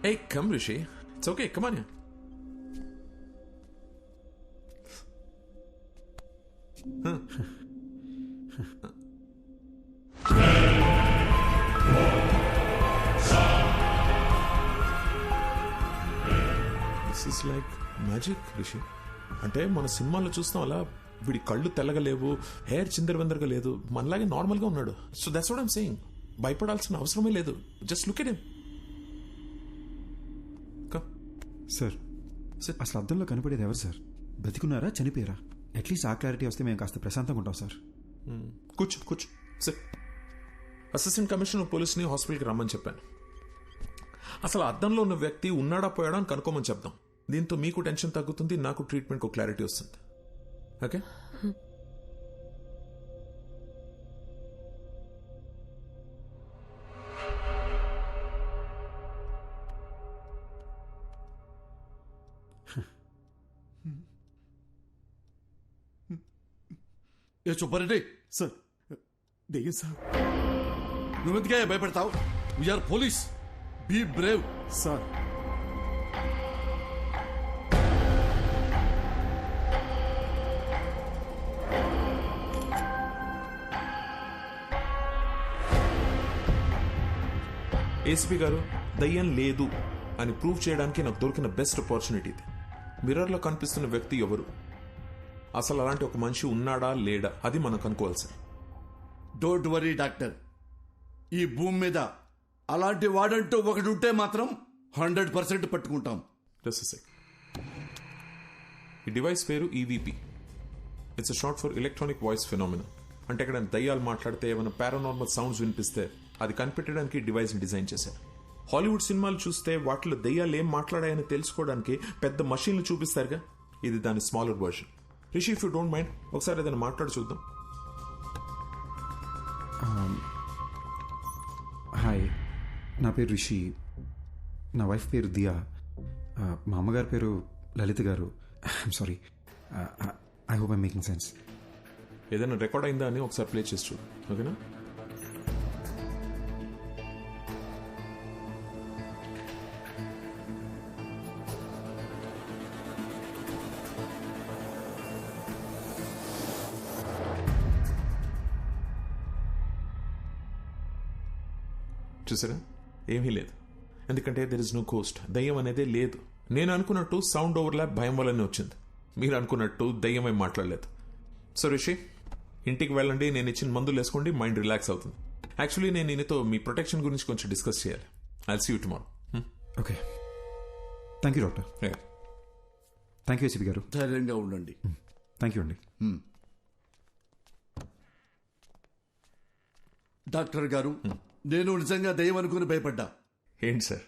Hey come Rishi, it's okay, come on. This is like magic Rishi. అంటే మన సినిమాల్లో చూస్తాం అలా వీడి కళ్ళు తెల్లగలేవు, హెయిర్ చిందరవందరగా లేదు, మనలాగే నార్మల్గా ఉన్నాడు. So that's what I'm saying. భయపడాల్సిన అవసరమే లేదు. Just look at him. Sir, అసలు అద్దంలో కనపడేది ఎవరు సార్? బతికున్నారా, చనిపోయారా? అట్లీస్ట్ ఆ క్లారిటీ వస్తే మేము కాస్త ప్రశాంతంగా ఉంటాం సార్. కూర్చో కూర్చో సార్. అసిస్టెంట్ కమిషనర్ పోలీస్ని హాస్పిటల్కి రమ్మని చెప్పాను. అసలు అద్దంలో ఉన్న వ్యక్తి ఉన్నాడా పోయాడా అని కనుక్కోమని చెప్దాం. దీంతో మీకు టెన్షన్ తగ్గుతుంది, నాకు ట్రీట్మెంట్కి క్లారిటీ వస్తుంది. ఓకే? ఏ సుబ్బారెడ్డి సార్, దెయ్యం సార్. నువ్వెందుకే భయపడతావు? We are police, be brave sir. ACP గారు, దయ్యం లేదు అని ప్రూవ్ చేయడానికి నాకు దొరికిన బెస్ట్ ఆపర్చునిటీ ఇది. మిర్రర్లో కనిపిస్తున్న వ్యక్తి ఎవరు, అసలు అలాంటి ఒక మనిషి ఉన్నాడా లేడా, అది మనం కనుక్కోవాల్సింది. డోంట్ వరీ డాక్టర్, ఈ భూమి మీద అలాంటి వాడంటూ ఒకటి ఉంటే మాత్రం 100% పట్టుకుంటాం. ఈ డివైస్ పేరు EVP. It's short for electronic voice phenomena. అంటే ఇక్కడ దయ్యాలు మాట్లాడితే ఏమైనా పారానార్మల్ సౌండ్స్ వినిపిస్తే అది కనిపెట్టడానికి డివైస్ని డిజైన్ చేశారు. హాలీవుడ్ సినిమాలు చూస్తే వాటిలో దయ్యాలు ఏం మాట్లాడాయని తెలుసుకోవడానికి పెద్ద మషీన్లు చూపిస్తారుగా, ఇది దాని smaller version. Rishi, if you don't mind ఒకసారి ఏదైనా మాట్లాడి చూద్దాం. హాయ్, నా పేరు రిషి. నా వైఫ్ పేరు దియా. మా అమ్మగారి పేరు లలిత గారు. I'm sorry, I hope I'm making sense. ఏదైనా రికార్డ్ అయిందా అని ఒకసారి ప్లే చేసి చూడు. ఓకేనా? చూసారా, ఏమీ లేదు. ఎందుకంటే దెర్ ఇస్ నో కోస్ట్. దయ్యం అనేదే లేదు. నేను అనుకున్నట్టు సౌండ్ ఓవర్లాప్ భయం వల్లనే వచ్చింది. మీరు అనుకున్నట్టు దయ్యం ఏం మాట్లాడలేదు. సో రిషి, ఇంటికి వెళ్ళండి, నేను ఇచ్చిన మందులు వేసుకోండి, మైండ్ రిలాక్స్ అవుతుంది. యాక్చువల్లీ నేను ఈయనతో మీ ప్రొటెక్షన్ గురించి కొంచెం డిస్కస్ చేయాలి. I'll see you tomorrow. Okay, thank you doctor. Thank you ACP గారు. ధైర్యంగా ఉండండి. థ్యాంక్ యూ అండి. డాక్టర్ గారు, నేను నిజంగా దయ్యం అనుకుని భయపడ్డా. ఏంటి సార్,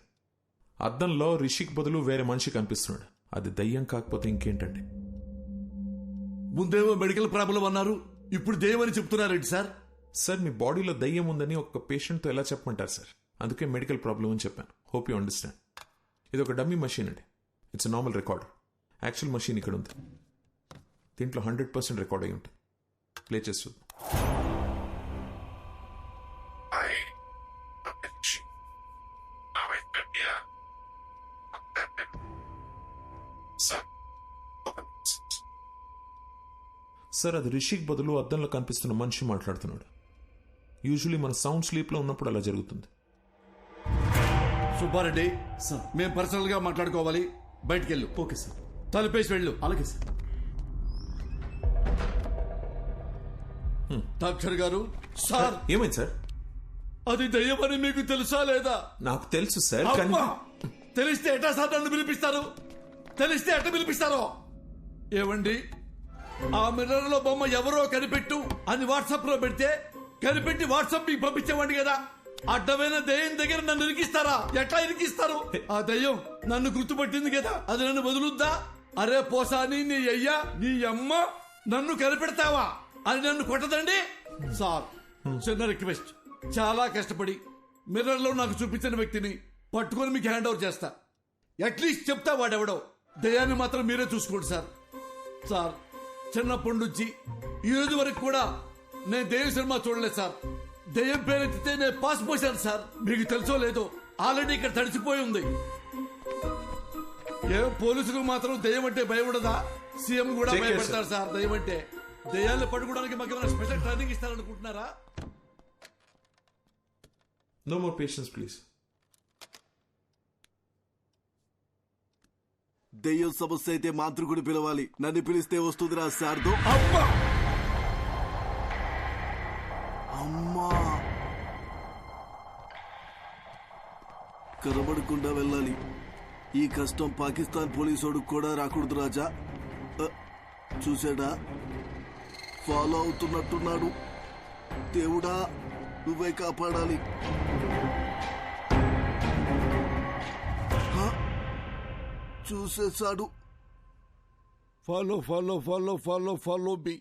అద్దంలో రిషిక్ బదులు వేరే మనిషి కనిపిస్తున్నాడు. అది దయ్యం కాకపోతే ఇంకేంటండి? ముందేమో మెడికల్ ప్రాబ్లం అన్నారు, ఇప్పుడు దయ్యం అని చెప్తున్నారేంటి సార్? సార్, మీ బాడీలో దయ్యం ఉందని ఒక పేషెంట్తో ఎలా చెప్పమంటారు సార్? అందుకే మెడికల్ ప్రాబ్లం అని చెప్పాను. Hope you understand. ఇది ఒక డమ్మీ మషీన్ అండి. It's normal record. Actual machine ఇక్కడ ఉంది. దీంట్లో 100% రికార్డ్ అయి ఉంటుంది. ప్లే చేసి చూద్దాం. సార్, అది రిషిక్ బదులు అద్దంలో కనిపిస్తున్న మనిషి మాట్లాడుతున్నాడు. యూజువలీ మన సౌండ్ స్లీప్లో ఉన్నప్పుడు అలా జరుగుతుంది. సుబ్బారెడ్డి, మేము పర్సనల్ గా మాట్లాడుకోవాలి, బయటికి వెళ్ళు. Okay sir. తలుపేసి వెళ్ళు. అలాగే సార్. డాక్టర్ గారు. సార్ ఏమైంది సార్? అది దయ్యమని మీకు తెలుసా లేదా? నాకు తెలుసు సార్. తెలిస్తే ఎట్టా సార్ నన్ను పిలిపిస్తారు? తెలిస్తే ఎట్ట పిలిపిస్తారో? ఏమండి, ఆ మిర్రర్ లో బొమ్మ ఎవరో కనిపెట్టు అని వాట్సాప్ లో పెడితే కనిపెట్టి వాట్సాప్ మీకు పంపించేవాడి కదా. అడ్డమైన దయ్యం దగ్గర నన్ను ఇరికిస్తారా? ఎట్లా ఇరికిస్తారు? ఆ దయ్యం నన్ను గుర్తుపట్టింది కదా, అది నన్ను వదులుద్దా? అరే పోసాని, నీ అయ్యా నీ అమ్మ నన్ను కనిపెడతావా అని నన్ను కొట్టదండి. సార్, చిన్న రిక్వెస్ట్, చాలా కష్టపడి మిర్రర్ లో నాకు చూపించిన వ్యక్తిని పట్టుకొని మీకు హ్యాండ్ ఓవర్ చేస్తా. అట్లీస్ట్ చెప్తా వాడెవడో. దయ్యాన్ని మాత్రం మీరే చూసుకోండి సార్. సార్, చిన్నప్పటి నుంచి ఈ రోజు వరకు కూడా నేను దయ్యం సినిమా చూడలేదు సార్. దయ్యం పేరెత్తితే నేను పాస్ పోసాను సార్. మీకు తెలుసో లేదో, ఆల్రెడీ ఇక్కడ తడిచిపోయి ఉంది. ఏ పోలీసులకు మాత్రం దయ్యం అంటే భయం ఉండదా? సీఎం కూడా భయపడతారు సార్ దయ్యం అంటే. దయ్యాన్ని పట్టుకోవడానికి మాకు ఏమైనా స్పెషల్ ట్రైనింగ్ ఇస్తారనుకుంటున్నారా? No more patience, please. దెయ్యం సమస్య అయితే మాంత్రికుడు పిలవాలి. నన్ను పిలిస్తే వస్తుందిరా శారదో. అమ్మా, కనబడకుండా వెళ్ళాలి. ఈ కష్టం పాకిస్తాన్ పోలీసోడు కూడా రాకూడదు రాజా. చూసాడా, ఫాలో అవుతున్నట్టున్నాడు. దేవుడా, నువ్వే కాపాడాలి. చూసేశాడు. Follow follow follow follow follow me.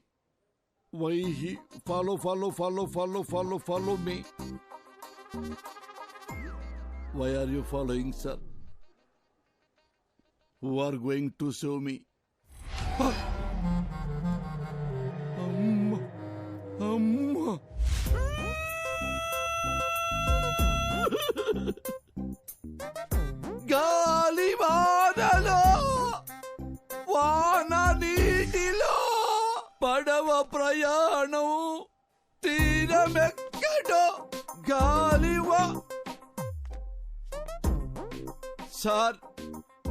Why he follow follow follow follow follow follow me. Why are you following sir? Who are going to save me? అమ్మా అమ్మా, గాలి వానలో వాన నీటిలో పడవ ప్రయాణం తీరమెక్కడో గాలివా. సార్,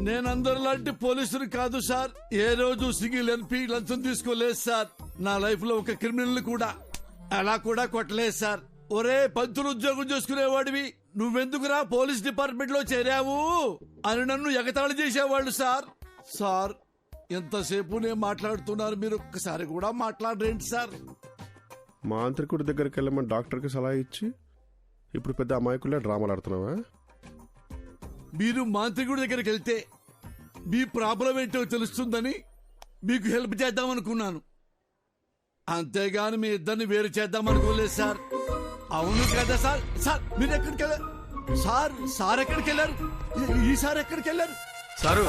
నేనందరిలాంటి పోలీసులు కాదు సార్. ఏ రోజు సింగిల్ ఎన్పీ లంచం తీసుకోలేదు సార్. నా లైఫ్ లో ఒక క్రిమినల్ కూడా అలా కూడా కొట్టలేదు సార్. ఒరే, పంతులు ఉద్యోగం చేసుకునేవాడివి, నువ్వెందుకురా పోలీస్ డిపార్ట్మెంట్ లో చేరావు అని నన్ను ఎగతాళి చేసేవాళ్ళు సార్. సార్, ఎంతసేపు నేను మాట్లాడుతున్నారు, మీరు ఒక్కసారి కూడా మాట్లాడరేంటి సార్? మాంత్రికుడి దగ్గరికి వెళ్ళమని డాక్టర్కి సలహా ఇచ్చి ఇప్పుడు పెద్ద అమాయకులే డ్రామాలు ఆడుతున్నావా? మీరు మాంత్రికుడి దగ్గరికి వెళ్తే మీ ప్రాబ్లం ఏంటో తెలుస్తుందని మీకు హెల్ప్ చేద్దామనుకున్నాను, అంతేగాని మీ ఇద్దరిని వేరు చేద్దామనుకోలేదు సార్. అవును కదా సార్? సార్, మీరు ఎక్కడికి వెళ్ళారు సార్? సార్ ఎక్కడికి వెళ్ళారు? ఈసారి ఎక్కడికి వెళ్ళారు సారు?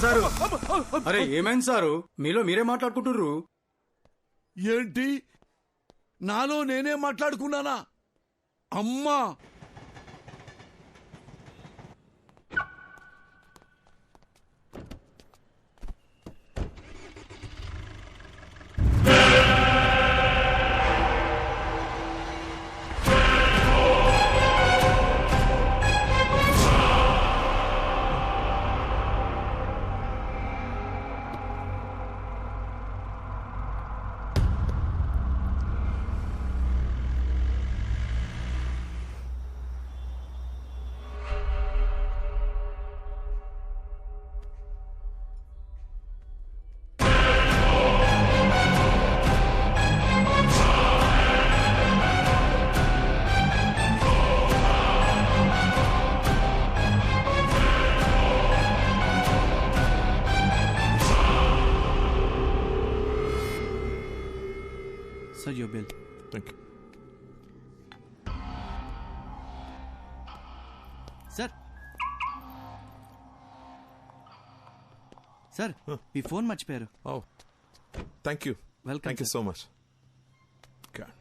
సారు, అరే ఏమైంది సారు? మీలో మీరే మాట్లాడుకుంటుర్రు ఏంటి? నాలో నేనే మాట్లాడుకున్నానా? అమ్మా, Sir, your bill. Thank you. Sir. Sir, me phone మర్చిపోయారు. Oh, thank you. Welcome. Thank you so much. God.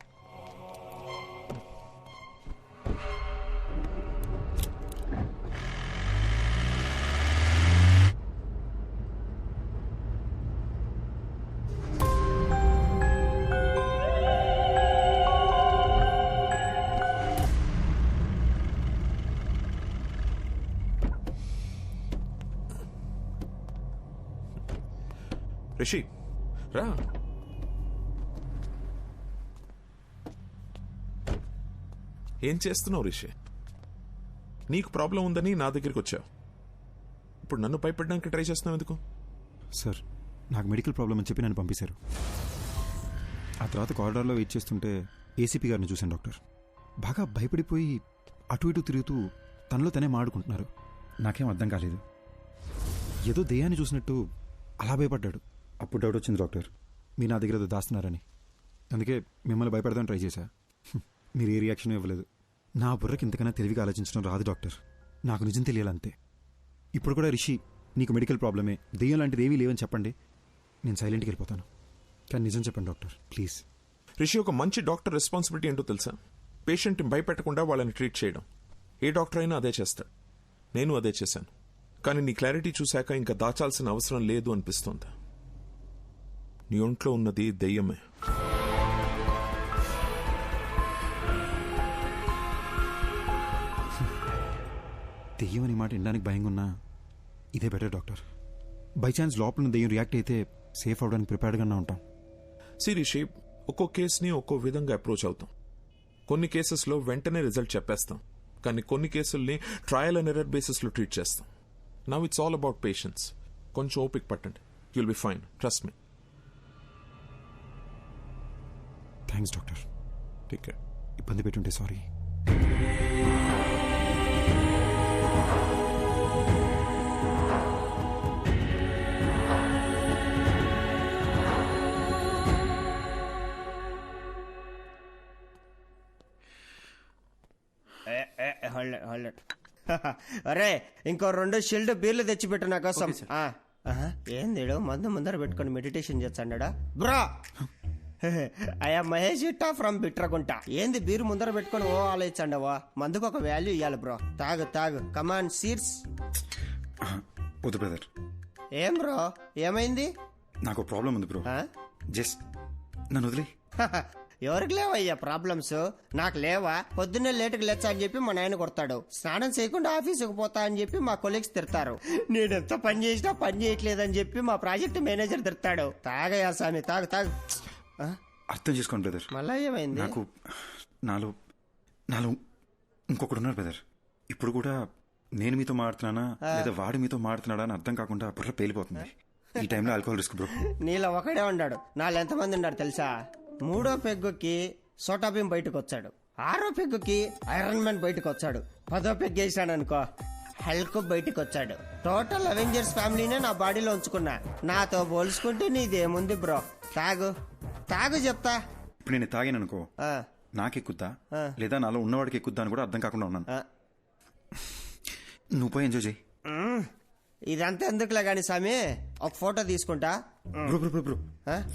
Rishi, రా. ఏం చేస్తున్నావు రిషి? నీకు ప్రాబ్లం ఉందని నా దగ్గరికి వచ్చావు. ఇప్పుడు నన్ను భయపడడానికి ట్రై చేస్తున్నావు ఎందుకు? సార్, నాకు మెడికల్ ప్రాబ్లం అని చెప్పి నన్ను పంపించారు. ఆ తర్వాత కారిడార్లో వెయిట్ చేస్తుంటే ఏసీపీ గారిని చూశాను డాక్టర్. బాగా భయపడిపోయి అటు ఇటు తిరుగుతూ తనలో తనే మాడుకుంటున్నారు. నాకేం అర్థం కాలేదు. ఏదో దెయ్యాన్ని చూసినట్టు అలా భయపడ్డాడు. అప్పుడు డౌట్ వచ్చింది డాక్టర్, మీరు నా దగ్గర ఏదో దాస్తున్నారని. అందుకే మిమ్మల్ని భయపడదామని ట్రై చేశా. మీరు ఏ రియాక్షన్ ఇవ్వలేదు. నా బుర్రకి ఇంతకన్నా తెలివిగా ఆలోచించడం రాదు డాక్టర్. నాకు నిజం తెలియాలంతే. ఇప్పుడు కూడా రిషి నీకు మెడికల్ ప్రాబ్లమే, దెయ్యం లాంటిది ఏమీ లేవని చెప్పండి, నేను సైలెంట్కి వెళ్ళిపోతాను. కానీ నిజం చెప్పండి డాక్టర్ ప్లీజ్. రిషి, ఒక మంచి డాక్టర్ రెస్పాన్సిబిలిటీ ఏంటో తెలుసా? పేషెంట్ని భయపెట్టకుండా వాళ్ళని ట్రీట్ చేయడం. ఏ డాక్టర్ అయినా అదే చేస్తాడు. నేను అదే చేశాను. కానీ నీ క్లారిటీ చూశాక ఇంకా దాచాల్సిన అవసరం లేదు అనిపిస్తోంది. నీ ఒంట్లో ఉన్నది దెయ్యమే. దెయ్యం అనే మాట వినడానికి భయంగా ఉన్నా ఇదే బెటర్ డాక్టర్. బై ఛాన్స్ లోపల దెయ్యం రియాక్ట్ అయితే సేఫ్ అవడానికి ప్రిపేర్డ్గానే ఉంటాం. రిషి, ఒక్కో కేసుని ఒక్కో విధంగా అప్రోచ్ అవుతాం. కొన్ని కేసెస్లో వెంటనే రిజల్ట్ చెప్పేస్తాం, కానీ కొన్ని కేసుల్ని ట్రయల్ అండ్ ఎర్రర్ బేసిస్లో ట్రీట్ చేస్తాం. Now it's all about patience. కొంచెం ఓపిక పట్టండి. You'll be fine, trust me. Thanks doctor. Take care. ఇబ్బంది పెట్టుంటే సారీ. అరే, ఇంకో 2 షిల్డ్ బీర్లు తెచ్చిపెట్టు నా కోసం. ఏంది మందు ముందర పెట్టుకొని మెడిటేషన్ చేస్తాడా బ్రో? అయ్యా మహేష్ ఇట్టా ఫ్రమ్ బిట్రగుంట. ఏంది బీరు ముందర పెట్టుకొని ఓ ఆలోచించండవా? మందుకు ఒక వాల్యూ ఇవ్వాలి బ్రో. తాగు తాగు, కమాన్ సీర్స్. వద్దు బ్రదర్. ఏం బ్రో, ఏమైంది? నాకు ప్రాబ్లం ఉంది బ్రో. జస్ట్ నన్ను వదిలే. ఎవరికి లేవయ్యా ప్రాబ్లమ్స్? నాకు లేవా? పొద్దున్నే లేటుకు లేచా అని చెప్పి మా నాయన కొడతాడు. స్నానం చేయకుండా ఆఫీసుకు పోతా అని చెప్పి మా కొలీగ్స్ తిడతారు. నేనెంత పని చేసినా పని చేయట్లేదని చెప్పి మా ప్రాజెక్ట్ మేనేజర్ తిడతాడు. తాగయ్యా స్వామి, తాగు తాగు. అర్థం చేసుకోండి బ్రదర్. మళ్ళా ఏమైంది? నాకు నాలో ఇంకొకడు ఉన్నారు బ్రదర్. ఇప్పుడు కూడా నేను మీతో మాడుతున్నానా లేదా వాడు మీతో మాడుతున్నాడా అని అర్థం కాకుండా బుర్ర పేలిపోతుంది. ఈ టైంలో ఆల్కహాల్ రిస్క్ బ్రో. నీలో ఒకడే ఉన్నాడు. నాలో ఎంతమంది ఉన్నాడు తెలుసా? 3వ పెగ్గుకి సోటాబీన్ బయటకు వచ్చాడు. 6వ పెగ్గుకి ఐరన్ మ్యాన్ బయటకు వచ్చాడు. 10వ పెగ్ వేసాడు అనుకో, హల్క్ బయటకు వచ్చాడు. టోటల్ అవెంజర్స్ ఫ్యామిలీనే నా బాడీలో ఉంచుకున్నా. నాతో పోల్చుకుంటే నీదేముంది బ్రో? తాగు తాగు చెప్తా. ఇప్పుడు నేను తాగాను అనుకో, నాకెక్కుద్దా లేదా నాలో ఉన్నవాడికి ఎక్కుద్దా అని కూడా అర్థం కాకుండా ఉన్నాను. నువ్వు పోయి ఎంజాయ్ చేయి. ఇదంతా ఎందుకులే గాని స్వామి, ఒక ఫోటో తీసుకుంటా. బ్రో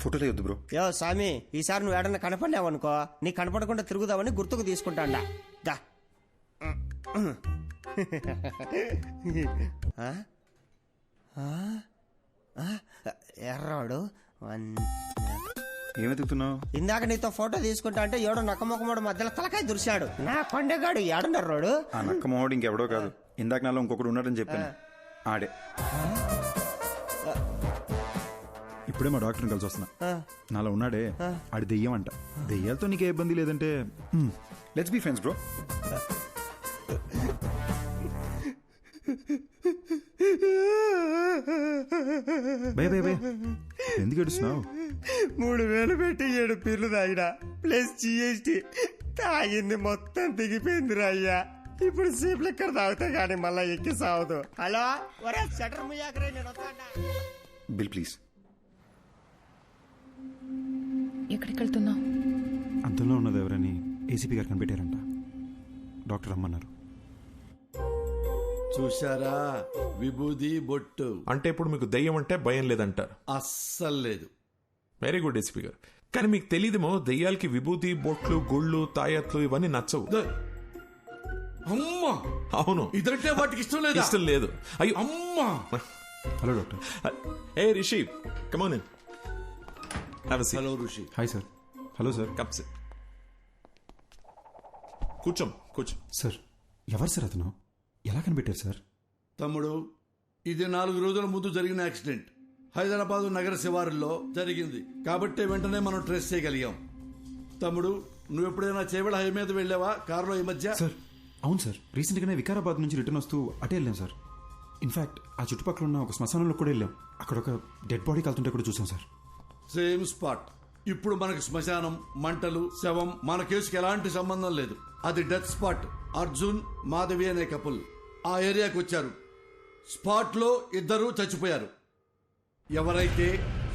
ఫోటోలే వద్దు బ్రో. యో స్వామి, ఈసారి నువ్వు ఏడన్నా కనపడినావు అనుకో, నీకు కనపడకుండా తిరుగుదామని గుర్తుకు తీసుకుంటాండా. దా. ఎర్రాడు ఏమెతుకుతున్నావు? ఇందాక నీతో ఫోటో తీసుకుంటా అంటే ఏడో నక్కమొక్కమోడు మధ్యలో తలకాయ దురిశాడు. నా కొండగాడు ఏడున్నర్రోడు. ఆ నక్కమోడు ఇంకెవడో కాదు, ఇందాక నాలో ఇంకొకడు ఉన్నాడని చెప్పాను. ఆడే. ఇప్పుడే మా డాక్టర్ని కలిసి వస్తున్నా. నాలో ఉన్నాడే ఆడి దెయ్యం అంట. దెయ్యాలతో నీకే ఇబ్బంది లేదంటే లెట్స్ బీ ఫ్రెండ్స్ బ్రో. భయ భయ భయ ఎందుకు ఏడుస్తున్నావు? 3000 పెట్టి 7 పీర్లు తాగినా ప్లస్ GST తాగింది మొత్తం దిగిపోయిందిరా అయ్యా. ఇప్పుడు సీప్ లెక్కర్ తాగుతా గానీ మళ్ళా ఎక్కి సావదు. హలో, ఒరే షటర్ ముయాకరే, నేను వస్తానా? Bill please. ఎక్కడికి వెళ్తున్నావు? అంతంలో ఉన్నది ఎవరని ఏసీపీ గారు కనిపెట్టారంట. డాక్టర్ రమ్మన్నారు. చూశారా, విభూది బొట్టు. అంటే ఇప్పుడు మీకు దెయ్యం అంటే భయం లేదంటారు? అస్సలు లేదు. వెరీ గుడ్ ఏసీపీ గారు. కానీ మీకు తెలియదేమో, దెయ్యాలకి విభూతి బొట్లు గుళ్ళు తాయత్లు ఇవన్నీ నచ్చవు. అమ్మా, అవును, ఇదంటే వాటికి ఇష్టం లేదు. ఇష్టం లేదు. అయ్యో అమ్మా. Hello doctor. A Rishi, come on in. Have a seat. Hello Rishi. Hi sir. Hello sir. Come SIT. కూర్చో. సార్, ఎవరు సార్ అతను? ఎలా కనిపెట్టారు సార్? తమ్ముడు, ఇది 4 రోజుల ముందు జరిగిన యాక్సిడెంట్. హైదరాబాదు నగర శివారుల్లో జరిగింది కాబట్టి వెంటనే మనం ట్రేస్ చేయగలిగాం. తమ్ముడు, నువ్వు ఎప్పుడైనా చేవెళ్ళ హై మీద వెళ్ళావా కారులో ఈ మధ్య? సార్ అవును సార్, రీసెంట్గానే వికారాబాద్ నుంచి రిటర్న్ వస్తూ అటే వెళ్ళాం సార్. ఇన్ఫాక్ట్ ఆ చుట్టుపక్కల ఉన్న ఒక శ్మశానంలో కూడా వెళ్ళాం. అక్కడ ఒక డెడ్ బాడీ కలుతుంటే కూడా చూసాం సార్. Same spot. ఇప్పుడు మనకు శ్మశానం, మంటలు, శవం మన కేసుకి ఎలాంటి సంబంధం లేదు. అది డెత్ స్పాట్. అర్జున్ మాధవి అనే కపుల్ ఆ ఏరియాకి వచ్చారు. స్పాట్ లో ఇద్దరు చచ్చిపోయారు. ఎవరైతే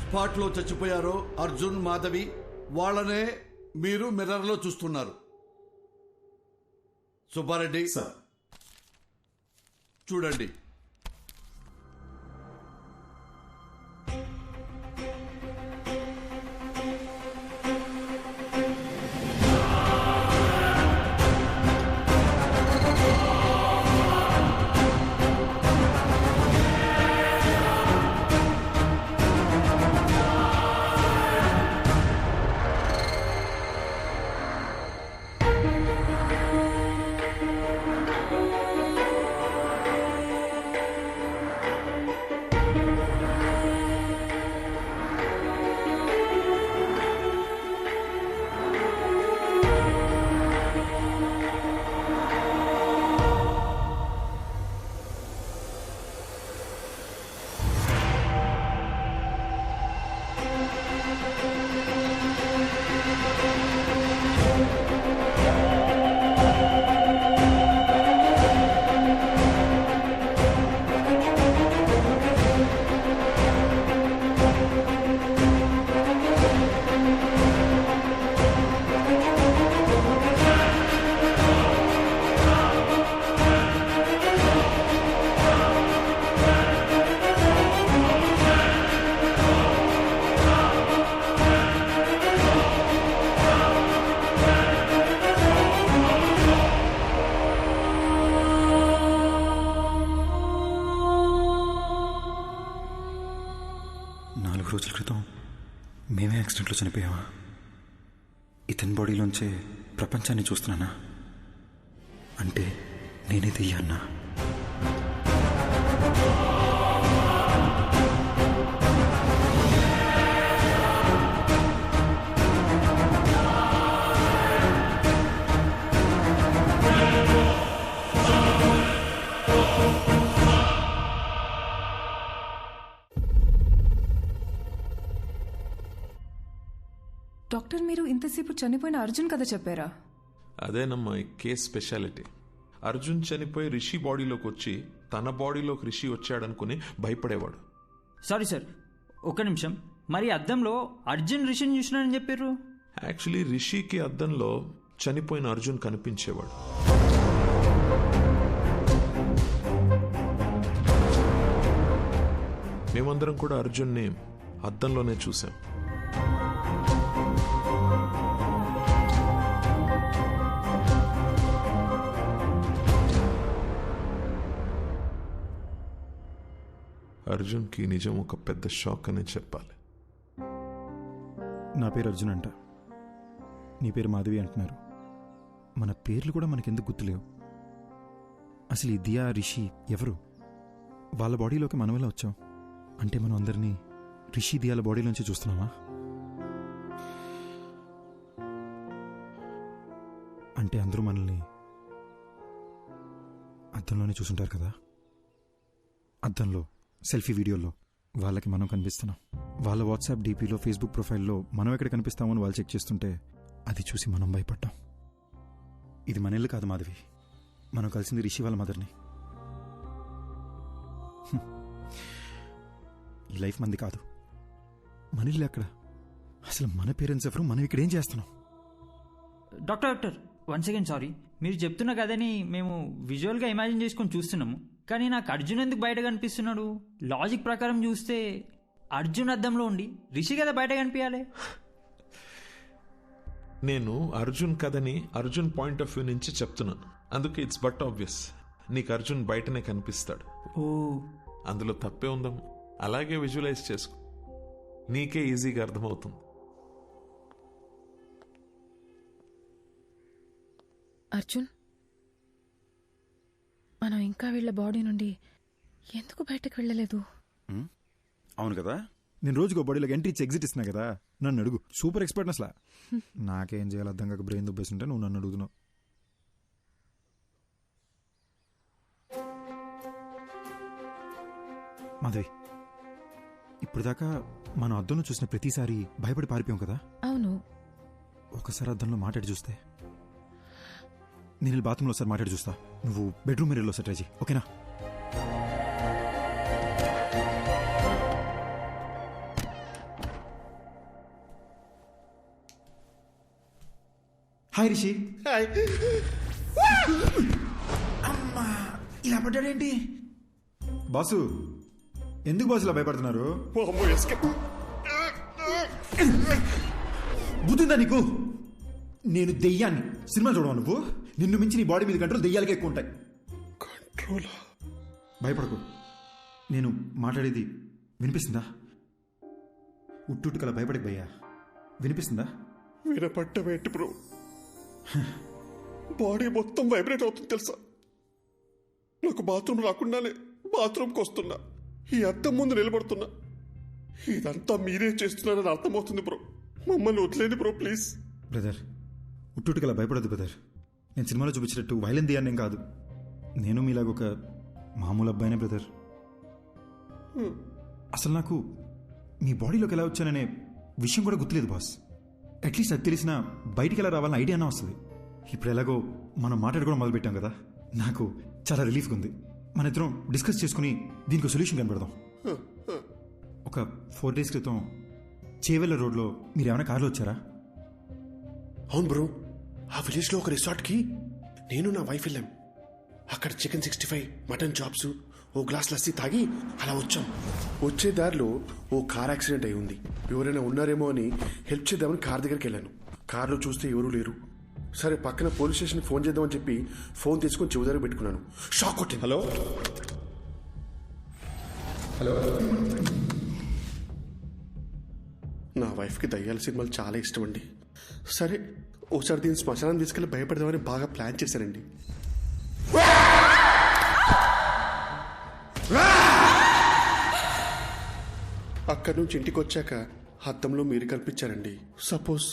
స్పాట్ లో చచ్చిపోయారో అర్జున్ మాధవి, వాళ్ళనే మీరు మిర్రర్ లో చూస్తున్నారు. సుబ్బారెడ్డి చూడండి. రోజుల క్రితం మేమే యాక్సిడెంట్లో చనిపోయావా? ఇతని బాడీలోంచే ప్రపంచాన్ని చూస్తున్నానా? అంటే నేనే దెయ్యాన్నా? డాక్టర్, మీరు ఇంతసేపు చనిపోయిన అర్జున్ కథ చెప్పారా? అదేనమ్మా ఈ కేస్ స్పెషాలిటీ. అర్జున్ చనిపోయి రిషి బాడీలోకి వచ్చి తన బాడీలోకి రిషి వచ్చాడనుకుని భయపడేవాడు. సారీ సార్, ఒక్క నిమిషం. మరి అద్దంలో అర్జున్ రిషిని చూసినాడని చెప్పారు. యాక్చువల్లీ రిషికి అద్దంలో చనిపోయిన అర్జున్ కనిపించేవాడు. మేమందరం కూడా అర్జున్ని అద్దంలోనే చూసాం. అర్జున్కి నిజం ఒక పెద్ద షాక్ అనే చెప్పాలి. నా పేరు అర్జున్ అంట, నీ పేరు మాధవి అంటున్నారు. మన పేర్లు కూడా మనకెందుకు గుర్తులేవు? అసలు ఈ దియా, రిషి ఎవరు? వాళ్ళ బాడీలోకి మనం ఎలా వచ్చాం? అంటే మనం అందరినీ రిషి, దియాల బాడీలోంచి చూస్తున్నామా? అంటే అందరూ మనల్ని అద్దంలోనే చూసుంటారు కదా. అద్దంలో సెల్ఫీ వీడియోలో వాళ్ళకి మనం కనిపిస్తున్నాం. వాళ్ళ వాట్సాప్ డీపీలో, ఫేస్బుక్ ప్రొఫైల్లో మనం ఎక్కడ కనిపిస్తామని వాళ్ళు చెక్ చేస్తుంటే అది చూసి మనం భయపడ్డాం. ఇది మన ఇల్లు కాదు మాధవి, మనం కలిసింది రిషి వాళ్ళ మదర్ని. ఈ లైఫ్ మంది కాదు, మన ఇల్లు ఎక్కడ? అసలు మన పేరెంట్స్ ఎవరు? మనం ఇక్కడ ఏం చేస్తున్నాం? Doctor one second, sorry. మీరు చెప్తున్న కథని మేము విజువల్గా ఇమాజిన్ చేసుకొని చూస్తున్నాము, కానీ నాకు అర్జున్ ఎందుకు బయట కనిపిస్తున్నాడు? లాజిక్ ప్రకారం చూస్తే అర్జున్ అద్దంలో ఉండి రిషి కదా బయట కనిపించాలి. నేను అర్జున్ కథని అర్జున్ పాయింట్ ఆఫ్ వ్యూ నుంచి చెప్తున్నాను, అందుకే ఇట్స్ బట్ ఆబ్వియస్ నీకు అర్జున్ బయటనే కనిపిస్తాడు. ఓ, అందులో తప్పే ఉందమ్మా. అలాగే విజువలైజ్ చేసుకో, నీకే ఈజీగా అర్థమవుతుంది. అర్జున్, మనం ఇంకా వీళ్ళ బాడీ నుండి ఎందుకు బయటకు వెళ్ళలేదు? అవును కదా, నేను రోజుకో బాడీలోకి ఎంట్రీ ఇచ్చి ఎగ్జిట్ ఇస్తున్నా కదా, నన్ను అడుగు. సూపర్ ఎక్స్పర్ట్ అసలు. నాకేం చేయాలి అర్థం కాక బ్రెయిన్ దుబ్బేస్తుంటే నువ్వు నన్ను అడుగుతున్నావు. మాధవి, ఇప్పుడు దాకా మనం అద్దంలో చూసిన ప్రతిసారి భయపడి పారిపోయాం కదా. అవును. ఒకసారి అద్దంలో మాట్లాడి చూస్తే. నేను బాత్రూంలో ఒకసారి మాట్లాడి చూస్తా, నువ్వు బెడ్రూమ్ మిర్రర్లో ఒకసారి ట్రై చేయి, ఓకేనా? హాయ్ రిషి. అమ్మా, ఇలా పడ్డాడేంటి? బాసు, ఎందుకు బాసు ఇలా భయపడుతున్నారు? బుద్ధిందా నీకు? నేను దెయ్యాన్ని. సినిమా చూడవా నువ్వు? నిన్ను మించి నీ బాడీ మీద కంట్రోల్ దెయ్యాలకే ఎక్కువ ఉంటాయి. కంట్రోల్? భయపడకు. నేను మాట్లాడేది వినిపిస్తుందా? ఉట్టుకలా భయపడకు భయ్యా. వినిపిస్తుందా? వినపడ్డమేంటి బ్రో? బాడీ మొత్తం వైబ్రేట్ అవుతుంది తెలుసా? నాకు బాత్రూమ్ రాకుండానే బాత్రూమ్కి వస్తున్నా, ఈ అద్దం ముందు నిలబడుతున్నా. ఇదంతా మీరే చేస్తున్నారని అర్థమవుతుంది బ్రో. మమ్మల్ని వదిలేండి బ్రో ప్లీజ్. బ్రదర్, ఉట్టుకలా భయపడద్దు బ్రదర్. నేను సినిమాలో చూపించినట్టు వైలెన్ దియాన్నేం కాదు. నేను మీలాగొక మామూలు అబ్బాయినే బ్రదర్. అసలు నాకు మీ బాడీలోకి ఎలా వచ్చాననే విషయం కూడా గుర్తులేదు బాస్. అట్లీస్ట్ అది తెలిసినా బయటికి ఎలా రావాలని ఐడియా అన్నా వస్తుంది. ఇప్పుడు ఎలాగో మనం మాట్లాడుకోవడం మొదలుపెట్టాం కదా, నాకు చాలా రిలీఫ్గా ఉంది. మన ఇద్దరం డిస్కస్ చేసుకుని దీనికి సొల్యూషన్ కనబడదాం. ఒక 4 days క్రితం చేవెళ్ళ రోడ్లో మీరు ఏమైనా కార్లో వచ్చారా? అవును బ్రో, ఆ విలేజ్లో ఒక రిసార్ట్కి నేను నా వైఫ్ వెళ్ళాం. అక్కడ చికెన్ 65, మటన్ చాప్స్, ఓ గ్లాస్ లస్సీ తాగి అలా వచ్చాం. వచ్చే దారిలో ఓ కార్ యాక్సిడెంట్ అయి ఉంది. ఎవరైనా ఉన్నారేమో అని హెల్ప్ చేద్దామని కార్ దగ్గరికి వెళ్ళాను. కార్లో చూస్తే ఎవరూ లేరు. సరే పక్కన పోలీస్ స్టేషన్ ఫోన్ చేద్దామని చెప్పి ఫోన్ తీసుకొని చెవి దగ్గర పెట్టుకున్నాను. షాక్ కొట్టింది. Hello hello. నా వైఫ్కి దయ్యాల సినిమాలు చాలా ఇష్టం అండి. సరే ఒకసారి దీన్ని శ్మశానం తీసుకెళ్ళి భయపడదామని బాగా ప్లాన్ చేశానండి. అక్కడి నుంచి ఇంటికి వచ్చాక అద్దంలో మీరు కనిపించారండి. సపోజ్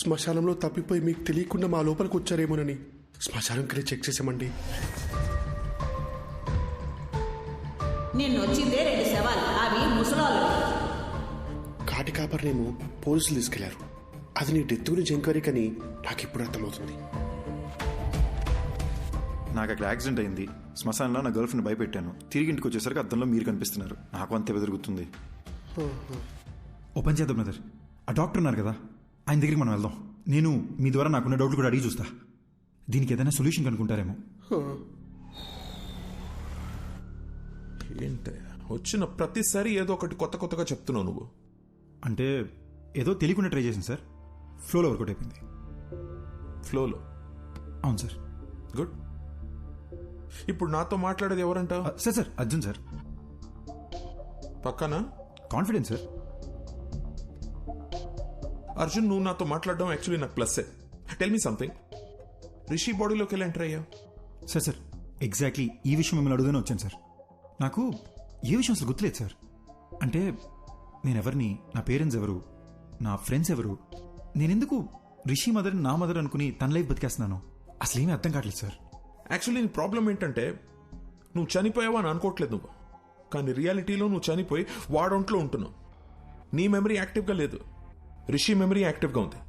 శ్మశానంలో తప్పిపోయి మీకు తెలియకుండా మా లోపలికి వచ్చారేమోనని శ్మశానంకి చెక్ చేసామండి. నిన్నొచ్చిందే 2 శవాలు, అవి ముసలాళ్ళు. కాటి కాపర్నేమో పోలీసులు తీసుకెళ్లారు. అది నీ డెత్ గురించి ఎంక్వైరీ కానీ నాకు ఇప్పుడు అర్థమవుతుంది. నాకు అక్కడ యాక్సిడెంట్ అయింది. శ్మశానంలో నా గర్ల్ ఫ్రెండ్ భయపెట్టాను. తిరిగి ఇంటికి వచ్చేసరికి అద్దంలో మీరు కనిపిస్తున్నారు. నాకు అంతే బెదురుగుతుంది. ఓపెన్ చేద్దాం బ్రదర్. ఆ డాక్టర్ ఉన్నారు కదా, ఆయన దగ్గరికి మనం వెళ్దాం. నేను మీ ద్వారా నాకున్న డౌట్లు కూడా అడిగి చూస్తా. దీనికి ఏదైనా సొల్యూషన్ కనుక్కుంటారేమో. ఏంటి వచ్చిన ప్రతిసారి ఏదో ఒకటి కొత్త కొత్తగా చెప్తున్నావు నువ్వు. అంటే ఏదో తెలియకుండా ట్రై చేసింది సార్. ఫ్లోలో వర్కౌట్ అయిపోయింది. ఫ్లోలో? అవును సార్. గుడ్. ఇప్పుడు నాతో మాట్లాడేది ఎవరంట? Sir sir Arjun sir. పక్కన కాన్ఫిడెన్స్ సార్. అర్జున్, నువ్వు నాతో మాట్లాడడం యాక్చువల్లీ నాకు ప్లస్సే. Tell me something. రిషి బాడీలోకి ఎలా ఎంటర్ అయ్యా? సార్ సార్ ఎగ్జాక్ట్లీ ఈ విషయం మిమ్మల్ని అడుగునే వచ్చాను సార్. నాకు ఏ విషయం అసలు గుర్తులేదు సార్. అంటే నేనెవరిని, నా పేరెంట్స్ ఎవరు, నా ఫ్రెండ్స్ ఎవరు, నేనెందుకు రిషి మదర్ నా మదర్ అనుకుని తన లైఫ్ బతికేస్తున్నాను, అసలు ఏమీ అర్థం కావట్లేదు సార్. యాక్చువల్లీ నీ ప్రాబ్లం ఏంటంటే నువ్వు చనిపోయావా అని అనుకోవట్లేదు నువ్వు, కానీ రియాలిటీలో నువ్వు చనిపోయి వాడొంట్లో ఉంటున్నావు. నీ మెమరీ యాక్టివ్గా లేదు, రిషి మెమరీ యాక్టివ్గా ఉంది.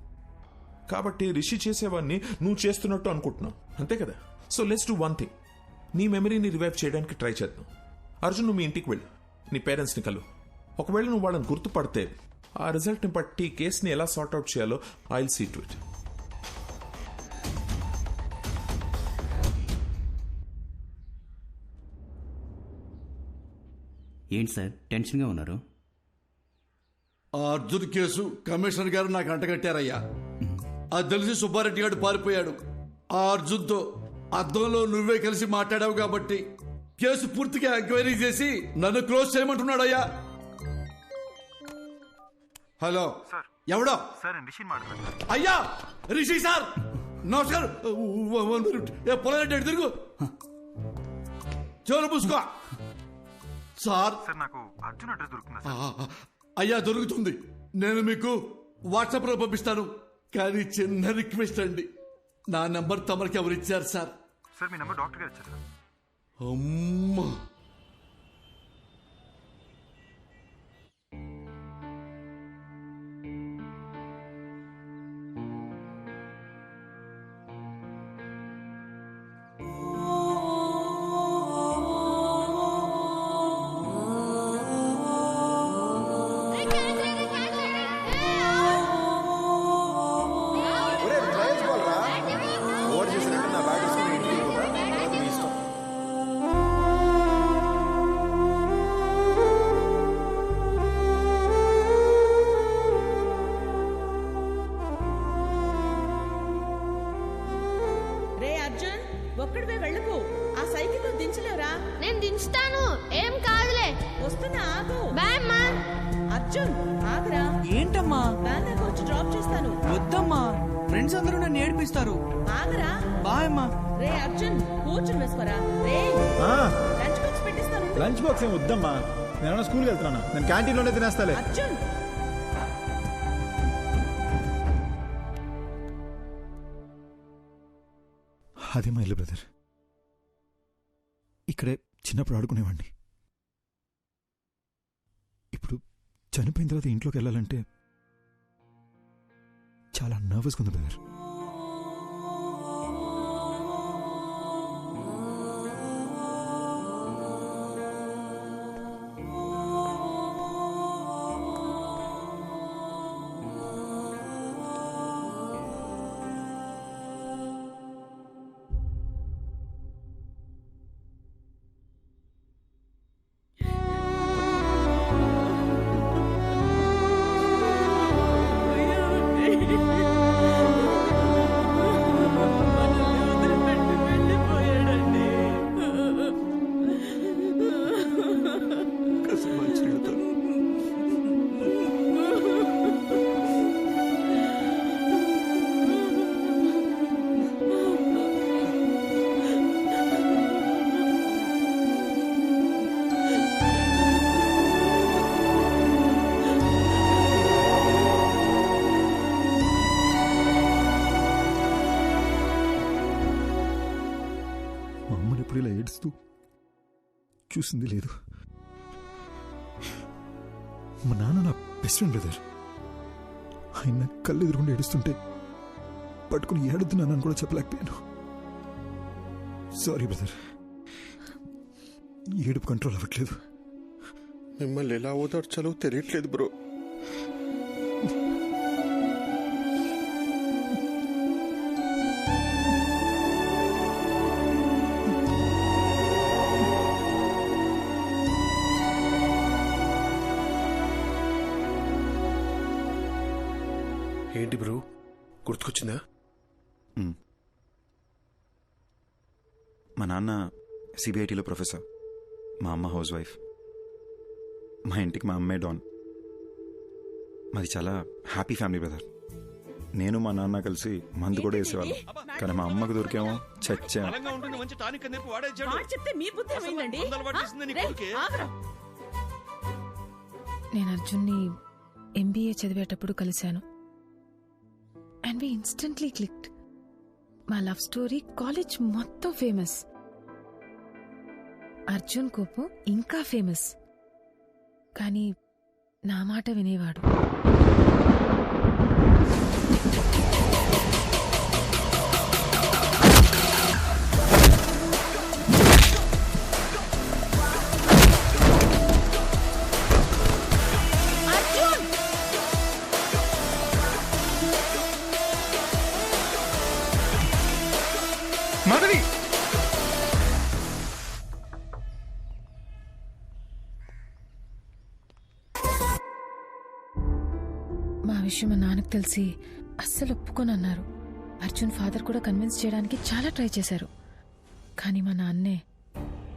కాబట్టి రిషి చేసేవాడిని నువ్వు చేస్తున్నట్టు అనుకుంటున్నావు, అంతే కదా? So let's do one thing. నీ మెమరీని రివైవ్ చేయడానికి ట్రై చేద్దాం. అర్జున్, నువ్వు మీ ఇంటికి వెళ్ళు, నీ పేరెంట్స్ని కలు. ఒకవేళ నువ్వు వాళ్ళని గుర్తుపడితే ఆ రిజల్ట్ని బట్టి కేసుని ఎలా సార్ట్అవుట్ చేయాలో I will see to it. ఏంటి సార్ టెన్షన్గా ఉన్నారు? ఆ అర్జున్ కేసు కమిషనర్ గారు నాకు అంటగట్టారయ్యా. అది తెలిసి సుబ్బారెడ్డి గారు పారిపోయాడు. ఆ అర్జున్తో అద్దంలో నువ్వే కలిసి మాట్లాడావు కాబట్టి కేసు పూర్తిగా ఎంక్వైరీ చేసి నన్ను క్లోజ్ చేయమంటున్నాడయ్యా. హలో, ఎవడో? అయ్యా రిషి సార్, నమస్కారం. 1 minute. పొలారెడ్డి తిరుగు, చెవులు పూసుకో. సార్ నాకు అర్జున్ అడ్రస్ దొరుకుతుందా? అయ్యా దొరుకుతుంది, నేను మీకు వాట్సాప్లో పంపిస్తాను. కానీ చిన్న రిక్వెస్ట్ అండి, నా నెంబర్ తమరికి ఎవరు ఇచ్చారు సార్? సార్ మీ నెంబర్ డాక్టర్ గారు ఇచ్చారు సార్. అమ్మా, రే అర్జున్, ఒక్కడివే వెళ్ళకు. ఆ సైకిల్ దించలేవురా? నేను దించుతాను, ఏం కాదులే. వస్తున్నా, ఆగు. బాయ్ అమ్మా. అర్జున్ ఆగరా. ఏంటమ్మా? వ్యాన్ దగ్గర వచ్చి డ్రాప్ చేస్తాను. వద్దమ్మా, ఫ్రెండ్స్ అందరూ నన్ను ఏడిపిస్తారు. ఆగరా. బాయ్ అమ్మా. రే అర్జున్, కూర్చుని వేసుకోరా. రే లంచ్ బాక్స్ పెట్టిస్తాను. లంచ్ బాక్స్ ఏం వద్దమ్మా, నేను స్కూల్కి వెళ్తున్నా. నేను క్యాంటీన్లోనే తినేస్తాలే. అర్జున్, అదే మా ఇల్లు బ్రదర్. ఇక్కడే చిన్నప్పుడు ఆడుకునేవాడిని. ఇప్పుడు చనిపోయిన తర్వాత ఇంట్లోకి వెళ్ళాలంటే చాలా నర్వస్గా ఉంది బ్రదర్. ఇలా ఏడుస్తూ చూసింది లేదు. మా నాన్న నా బెస్ట్ ఫ్రెండ్ బ్రదర్. ఆయన కళ్ళు ఎదురుకుండా ఏడుస్తుంటే పట్టుకుని ఏడుతున్నానని కూడా చెప్పలేకపోయాను. సారీ బ్రదర్, ఏడుపు కంట్రోల్ అవ్వట్లేదు. మిమ్మల్ని ఎలా ఓదార్చాలో తెలియట్లేదు బ్రో. ఏంటి బ్రో, గుర్తుకొచ్చిందా? మా నాన్న సిబిఐటీలో ప్రొఫెసర్, మా అమ్మ హౌస్ వైఫ్. మా ఇంటికి మా అమ్మే డాన్. మాది చాలా హ్యాపీ ఫ్యామిలీ బ్రదర్. నేను మా నాన్న కలిసి మందు కూడా వేసేవాళ్ళం. కానీ మా అమ్మకు దొరికేమో చచ్చా. నేను అర్జున్ని ఎంబీఏ చదివేటప్పుడు కలిశాను. And we instantly clicked. మా లవ్ స్టోరీ కాలేజ్ మొత్తం ఫేమస్. అర్జున్ కోపం ఇంకా ఫేమస్. కానీ నా మాట వినేవాడు. మాధవి, మా విషయం మా నాన్నకు తెలిసి అస్సలు ఒప్పుకోనన్నారు. అర్జున్ ఫాదర్ కూడా కన్విన్స్ చేయడానికి చాలా ట్రై చేశారు. కానీ మా నాన్నే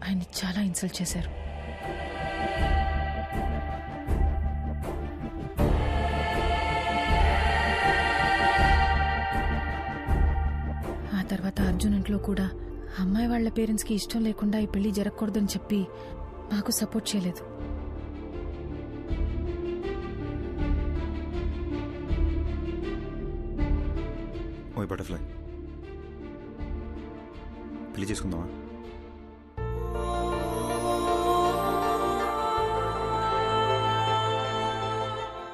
ఆయన్ని చాలా ఇన్సల్ట్ చేశారు. ఆ తర్వాత అర్జున్ ఇంట్లో కూడా అమ్మాయి వాళ్ల పేరెంట్స్కి ఇష్టం లేకుండా ఈ పెళ్లి జరగకూడదని చెప్పి మాకు సపోర్ట్ చేయలేదు. మై బటర్ఫ్లై, పెళ్లి చేసుకుందామా?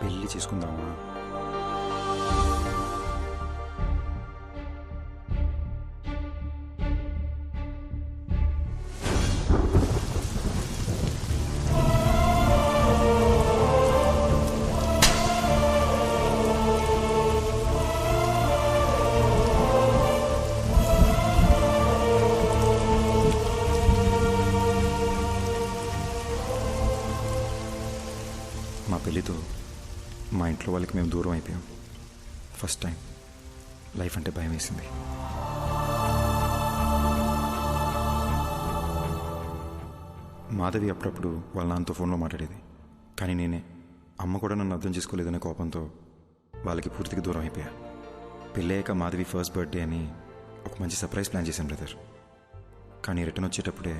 పెళ్లి చేసుకుందామా? మా పెళ్ళితో మా ఇంట్లో వాళ్ళకి మేము దూరం అయిపోయాం. ఫస్ట్ టైం లైఫ్ అంటే భయం వేసింది. మాధవి అప్పుడప్పుడు వాళ్ళ నాన్నతో ఫోన్లో మాట్లాడేది, కానీ నేనే అమ్మ కూడా నన్ను అర్థం చేసుకోలేదనే కోపంతో వాళ్ళకి పూర్తిగా దూరం అయిపోయా. పెళ్ళయ్యాక మాధవి ఫస్ట్ బర్త్డే అని ఒక మంచి సర్ప్రైజ్ ప్లాన్ చేశాను బ్రదర్. కానీ రిటర్న్ వచ్చేటప్పుడే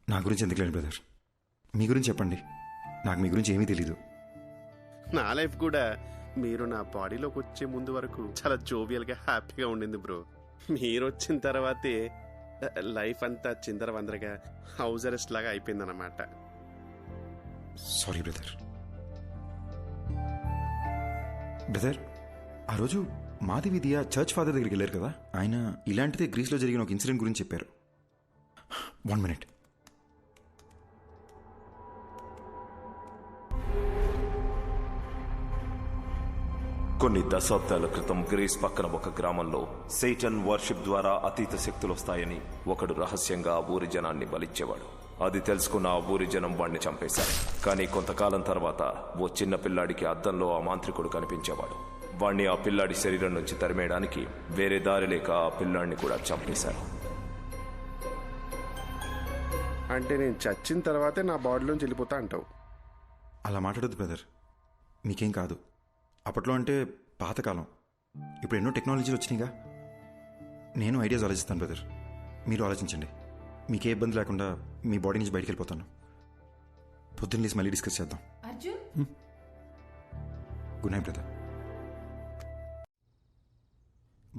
నా గురించి ఎందుకు లేదు బ్రదర్, మీ గురించి చెప్పండి. నాకు మీ గురించి ఏమీ తెలీదు. నా లైఫ్ కూడా మీరు నా బాడీలోకి వచ్చే ముందు వరకు చాలా జోవియల్గా హ్యాపీగా ఉండింది బ్రో. మీరు వచ్చిన తర్వాతే లైఫ్ అంతా చిందర వందరగా హౌస్ అరెస్ట్ లాగా అయిపోయిందన్నమాట. Sorry brother. బ్రదర్, ఆ రోజు మాధవి దియా చర్చ్ ఫాదర్ దగ్గరికి వెళ్ళారు కదా, ఆయన ఇలాంటిదే గ్రీస్లో జరిగిన ఒక ఇన్సిడెంట్ గురించి చెప్పారు. 1 minute. కొన్ని దశాబ్దాల క్రితం గ్రీస్ పక్కన ఒక గ్రామంలో సేటన్ వర్షిప్ ద్వారా అతీత శక్తులు వస్తాయని ఒకడు రహస్యంగా ఆ ఊరి జనాన్ని బలిచ్చేవాడు. అది తెలుసుకున్న ఆ ఊరి జనం వాడిని చంపేశారు. కానీ కొంతకాలం తర్వాత ఓ చిన్న పిల్లాడికి అద్దంలో ఆ మాంత్రికుడు కనిపించేవాడు. వాణ్ణి ఆ పిల్లాడి శరీరం నుంచి తరిమేయడానికి వేరే దారి లేక ఆ పిల్లాడిని కూడా చంపేశారు. అంటే నేను చచ్చిన తర్వాతే నా బాడీలోంచి వెళ్ళిపోతా అంటావు? అలా మాట్లాడొద్దు బ్రదర్, మీకేం కాదు. అప్పట్లో అంటే పాతకాలం, ఇప్పుడు ఎన్నో టెక్నాలజీలు వచ్చినాయిగా. నేను ఐడియాస్ ఆలోచిస్తాను బ్రదర్, మీరు ఆలోచించండి. మీకే ఇబ్బంది లేకుండా మీ బాడీ నుంచి బయటికి వెళ్ళిపోతాను. పొద్దున్న లేసి మళ్ళీ డిస్కస్ చేద్దాం. Good night brother.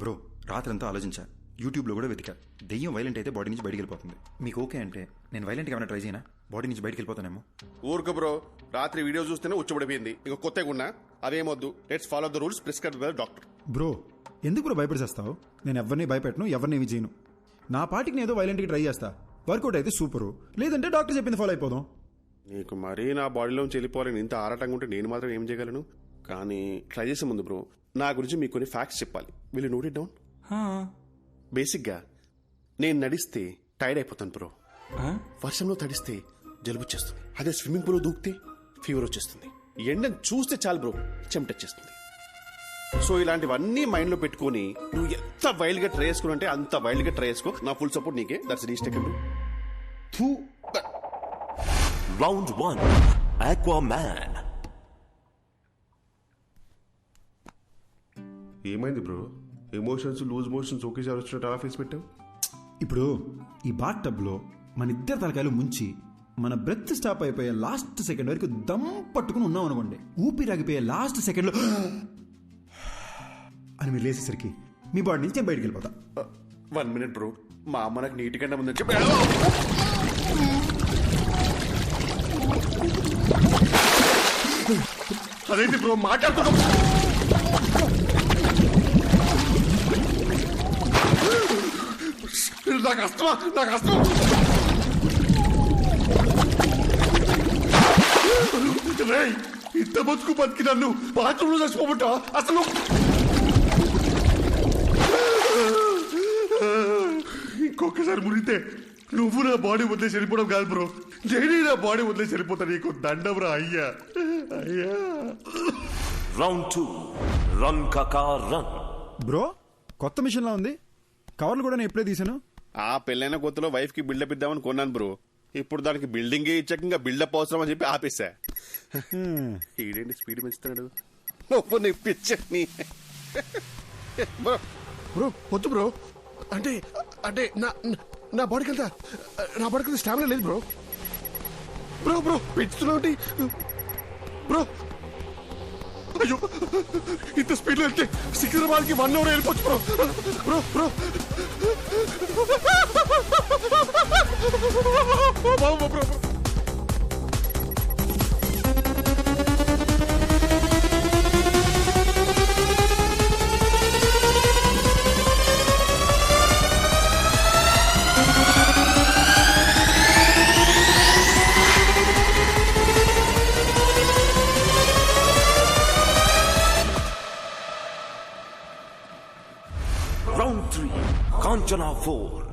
బ్రో, రాత్రంతా ఆలోచించా, యూట్యూబ్లో కూడా వెతికా. దెయ్యం వైలెంట్ అయితే బాడీ నుంచి బయటికి వెళ్ళిపోతుంది. మీకు ఓకే అంటే నేను వైలెంట్గా ఏమైనా ట్రై చేయనా? బాడీ నుంచి బయటికి వెళ్ళిపోతానేమో. ఊరుకు బ్రో, రాత్రి వీడియో చూస్తేనే ఉచ్చబడిపోయింది. ఇక కొత్తగా ఉన్నా అదేమొద్దు. Let's follow the rules prescribed by doctor. Bro, ఎందుకు బ్రో భయపడిచేస్తావు? నేను ఎవరిని భయపెట్టను, ఎవరిని ఏమి చేయను. నా పాటికి నేను ఏదో వైలెంట్గా ట్రై చేస్తా. వర్కౌట్ అయితే సూపరు, లేదంటే డాక్టర్ చెప్పింది ఫాలో అయిపోదాం. నీకు మరీ నా బాడీలోంచి వెళ్ళిపోవాలని ఇంత ఆరాటంగా ఉంటే నేను మాత్రం ఏం చేయగలను? కానీ ట్రై చేసే ముందు బ్రో, నా గురించి మీకు కొన్ని ఫ్యాక్ట్స్ చెప్పాలి. Will you note it down? బేసిక్గా నేను నడిస్తే టైర్డ్ అయిపోతాను బ్రో. వర్షంలో తడిస్తే జలుబు వచ్చేస్తుంది. అదే స్విమ్మింగ్ పూల్ దూకితే ఫీవర్ వచ్చేస్తుంది. ఎండను చూస్తే చాలు బ్రో చెమటొచ్చేస్తుంది. సో ఇలాంటివన్నీ మైండ్ లో పెట్టుకుని నువ్వు ఎంత వైల్డ్ గా ట్రై చేసుకుని అంటే అంత వైల్డ్ గా ట్రై చేసుకో. నా ఫుల్ సపోర్ట్ నీకే. దట్స్ రీస్టేకబుల్. Round 1 Aquaman. ఏమైంది బ్రో? ఎమోషన్స్ లూజ్ మోషన్స్ ఒకేసారి వచ్చినట్టు అలా ఫేస్ పెట్టావు. ఇప్పుడు ఈ బాత్ టబ్లో మన ఇద్దరు తలకాయలు ముంచి మన బ్రెత్ స్టాప్ అయిపోయే లాస్ట్ సెకండ్ వరకు దమ్ పట్టుకుని ఉన్నాం అనుకోండి. ఊపిరాగిపోయే లాస్ట్ సెకండ్లో అని మీరు లేసేసరికి మీ బాడీ నుంచి బయటికి వెళ్ళిపోతా. 1 minute బ్రో, మా అమ్మ నాకు నీటి కన్నా ముందు చెప్పి అదేంటి బ్రో మాట్లాడుతున్నా? నాకు అస్తమా, నాకు అస్తమా. ఇంత బతుకు బతికి నన్ను బాత్రూంలో చచ్చిపోబట్టా అసలు? ఇంకొకసారి మురిగితే నువ్వు నా బాడీ వదిలేసి వెళ్ళిపోవడం కాదు బ్రో, నేనే నా బాడీ వదిలేసి వెళ్ళిపోతా. నీకు దండం రా అయ్యా, అయ్యా. రౌండ్ 2 రన్ కాకా రన్. బ్రో, కొత్త మిషన్ లా ఉంది. కవర్లు కూడా నేను ఎప్పుడే తీసాను. ఆ పెళ్ళైన కొత్తలో వైఫ్ కి బిల్డప్ ఇద్దామని కొన్నాను బ్రో. ఇప్పుడు దానికి బిల్డింగ్ ఇచ్చాక ఇంకా బిల్డప్ అవసరం అని చెప్పి ఆపేశా. ఈడేంటి స్పీడ్ పెంచుతాడు? పిచ్చని బ్రో. బ్రో వద్దు బ్రో. అంటే అంటే నా బాడీకి అంతా స్టామినా లేదు బ్రో. బ్రో బ్రో పెంచుతున్నావు బ్రో. అయ్యో ఇంత స్పీడ్లో వెళ్తే సికింద్రాబాద్కి 1 hour వెళ్ళిపోవచ్చు bro. Bro bro bro bro. Round 3, Kanchana 4.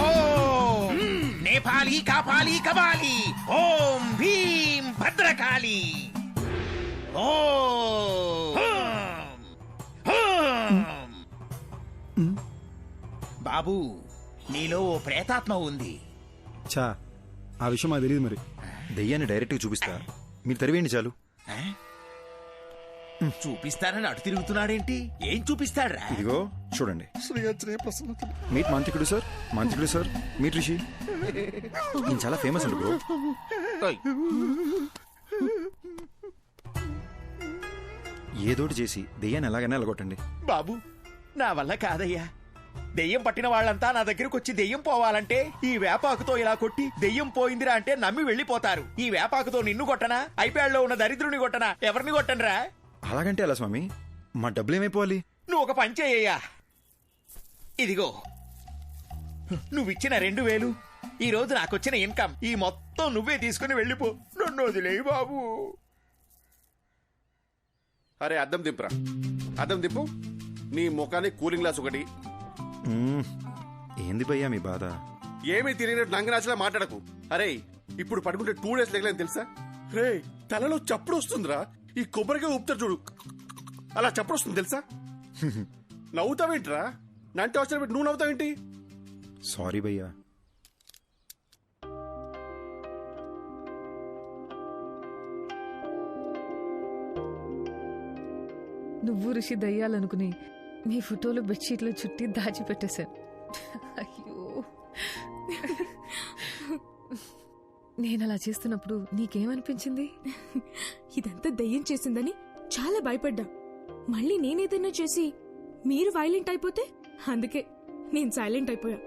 Om నేపాలి కాపాలి కబాలి ఓం భీం భద్రకాళి ఓం బాబు నీలో ఓ ప్రేతాత్మ ఉంది. చా ఆ విషయం మాకు తెలియదు మరి. దెయ్యాన్ని డైరెక్ట్గా చూపిస్తా, మీరు తరివేయండి చాలు. చూపిస్తానని అటు తిరుగుతున్నాడేంటి? ఏం చూపిస్తాడ్రా? ఇదిగో చూడండి. మీట్ మాంత్రికుడు సార్, మాంత్రికుడు సార్, మీట్ రిషి. ఈయన చాలా ఫేమస్ అండి బ్రో. ఏదోటి చేసి దెయ్యాన్ని ఎలాగైనా ఎలగొట్టండి. బాబు నా వల్ల కాదయ్యా. దెయ్యం పట్టిన వాళ్ళంతా నా దగ్గరకు వచ్చి దెయ్యం పోవాలంటే ఈ వేపాకుతో ఇలా కొట్టి దెయ్యం పోయిందిరా అంటే నమ్మి వెళ్ళిపోతారు. ఈ వేపాకుతో నిన్ను కొట్టనా, ఐప్యాడ్ లో ఉన్న దరిద్రుని కొట్టనా, ఎవరిని కొట్టనరా? అలాగంటే ఎలా స్వామి, మా డబ్బులు ఏమైపోవాలి? నువ్వు ఒక పని చేయ్యా. ఇదిగో నువ్విచ్చిన 2000 ఈ రోజు నాకొచ్చిన ఇన్కమ్, ఈ మొత్తం నువ్వే తీసుకుని వెళ్ళిపో. నన్ను వదిలేయి బాబు. అరే అద్దం దింపురా, అద్దం దింపు. నీ ముఖానికి కూలింగ్ గ్లాస్ ఒకటి. ఏంది భయ్యా మీ బాధ? ఏమీ తిరిగినట్టు నంగనాచలా మాట్లాడకు. అరే ఇప్పుడు పడుకుంటే 2 days లేకలేని తెలుసా? రే తలలో చప్పుడు వస్తుందిరా. ఈ కొబ్బరిగా ఊపుతారు చూడు, అలా చప్పుడు వస్తుంది తెలుసా? నవ్వుతావేంట్రా? నంటే అవసరం పెట్టి నువ్వు నవ్వుతావేంటి? సారీ భయ్యా. నువ్వు ఋషి దయ్యాలనుకుని మీ ఫోటోలు బెడ్షీట్లో చుట్టి దాచిపెట్టేశాను. అయ్యో, నేను అలా చేస్తున్నప్పుడు నీకేమనిపించింది? ఇదంతా దయ్యం చేసిందని చాలా భయపడ్డా. మళ్ళీ నేనేదన్నా చేసి మీరు వైలెంట్ అయిపోతే అందుకే నేను సైలెంట్ అయిపోయా.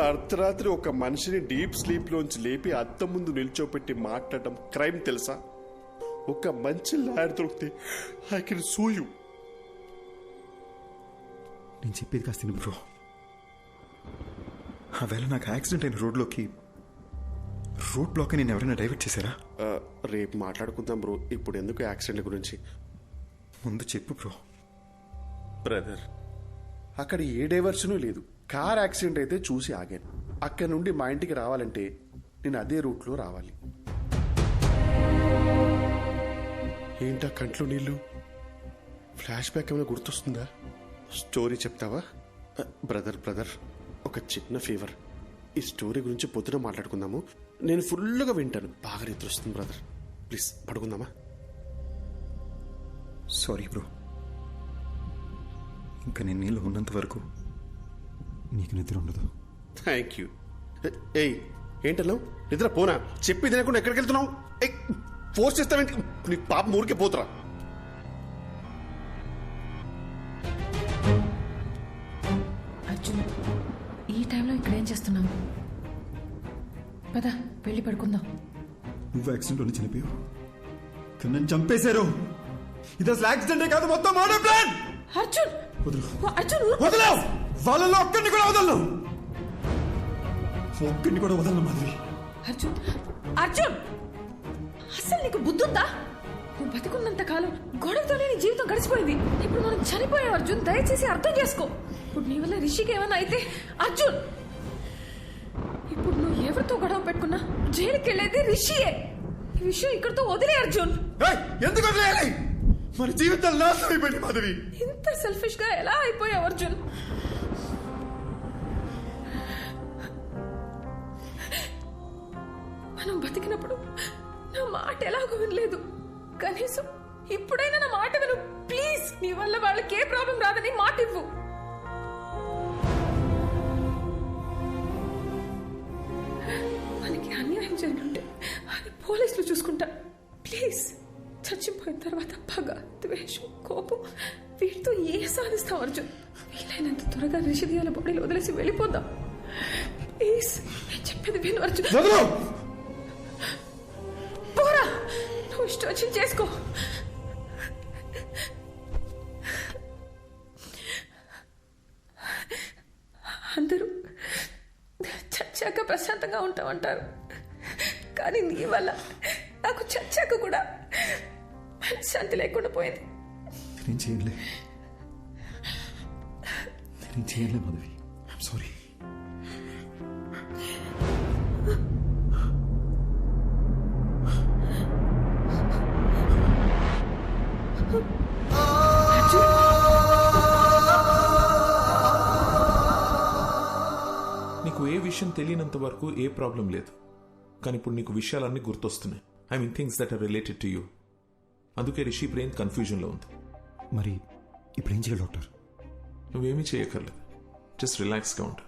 అర్ధరాత్రి ఒక మనిషిని డీప్ స్లీప్ లోంచి లేపి అద్దం ముందు నిల్చోపెట్టి మాట్లాడటం క్రైమ్ తెలుసా? ఒక మంచి లాయర్ దొరికితే ఐ కెన్ సూ యూ. నేను చెప్పేది కాస్త బ్రో. ఆవేళ నాకు యాక్సిడెంట్ అయిన రోడ్లోకి రోడ్ బ్లాక్ నేను ఎవరైనా డైవర్ట్ చేశారా? రేపు మాట్లాడుకుందాం బ్రో, ఇప్పుడు ఎందుకు యాక్సిడెంట్ గురించి? ముందు చెప్పు బ్రో. బ్రదర్, అక్కడ ఏ డైవర్షను లేదు. కార్ యాక్సిడెంట్ అయితే చూసి ఆగాను. అక్కడ నుండి మా ఇంటికి రావాలంటే నేను అదే రూట్లో రావాలి. ఏంటా కంట్లో నీళ్ళు? ఫ్లాష్ బ్యాక్ ఏమైనా గుర్తొస్తుందా? స్టోరీ చెప్తావా? బ్రదర్ ఒక చిన్న ఫీవర్. ఈ స్టోరీ గురించి పొద్దున మాట్లాడుకుందాము. నేను ఫుల్గా వింటాను. బాగా నిద్ర వస్తుంది బ్రదర్. ప్లీజ్ పడుకుందామా? Sorry bro. ఇంకా నేను నీళ్ళు ఉన్నంత వరకు నీకు నిద్ర ఉండదు. Thank you. ఏయ్ ఏంటన్నావు? నిద్ర పోనా? చెప్పి తినకుండా ఎక్కడికి వెళ్తున్నావు? ఫోర్స్ చేస్తావేంటి? నీ పాప ఊరికే పోతురా. అర్జున్, ఈ టైంలో ఇక్కడ ఏం చేస్తున్నావు? పద వెళ్ళి పడుకుందాం. నువ్వు యాక్సిడెంట్లోనే చనిపోయావు, కానీ నన్ను చంపేశారు. ఇది అసలు యాక్సిడెంటే కాదు, మొత్తం మర్డర్ ప్లాన్. అర్జున్ అర్జున్ వదలవు. వాళ్ళలో ఒక్కడిని కూడా వదలను. ఒక్కడిని కూడా వదలను మాధవి. అర్జున్ అర్జున్, అసలు నీకు బుద్ధుందా? నువ్వు బతుకున్నంత కాలం గొడవతోనే నీ జీవితం గడిచిపోయింది. ఇప్పుడు మనం చనిపోయాం అర్జున్, దయచేసి అర్థం చేసుకో. ఇప్పుడు నీ వల్ల రిషికి ఏమైనా అయితే అర్జున్, ఇప్పుడు నువ్వు ఎవరితో గొడవ పెట్టుకున్నా జైలుకి వెళ్ళేది రిషియే. ఈ విషయం ఇక్కడితో వదిలే అర్జున్. ఎందుకు వదిలేయాలి? మన జీవితం నాశనం అయిపోయింది మాధవి. ఇంత సెల్ఫిష్ గా ఎలా అయిపోయావు అర్జున్? మనం బతికినప్పుడు నా మాట ఎలాగో వినలేదు. కనీసం ఇప్పుడైనా నా మాట విను ప్లీజ్. నీ వల్ల వాళ్ళకి ఏ ప్రాబ్లం రాదని మాట ఇవ్వు. మనకి అన్యాయం జరుగుంటే అది పోలీసులు చూసుకుంటా. ప్లీజ్, చచ్చిపోయిన తర్వాత పగ, ద్వేషం, కోపం వీటితో ఏ సాధిస్తాం అర్జున్? వీలైనంత త్వరగా రిషిదియాల బాడీలో వదిలేసి వెళ్ళిపోదాం ప్లీజ్. నేను చెప్పేది విను అర్జున్. పోరా, నువ్వు ఇష్టం వచ్చి చేసుకో. అందరూ చచ్చాక ప్రశాంతంగా ఉంటామంటారు, కానీ నీ వల్ల నాకు చచ్చాక కూడా శాంతి లేకుండా పోయింది. నేను చేయలే మాధవి. I'm sorry. నీకు ఏ విషయం తెలియనంత వరకు ఏ ప్రాబ్లం లేదు, కానీ ఇప్పుడు నీకు విషయాలన్నీ గుర్తొస్తున్నాయి. I mean things that are related to you. అందుకే రిషి బ్రెయిన్ కన్ఫ్యూజన్లో ఉంది. మరి ఇప్పుడు ఏం చేయాలి డాక్టర్? నువ్వేమీ చేయక్కర్లేదు, జస్ట్ రిలాక్స్గా ఉంటా.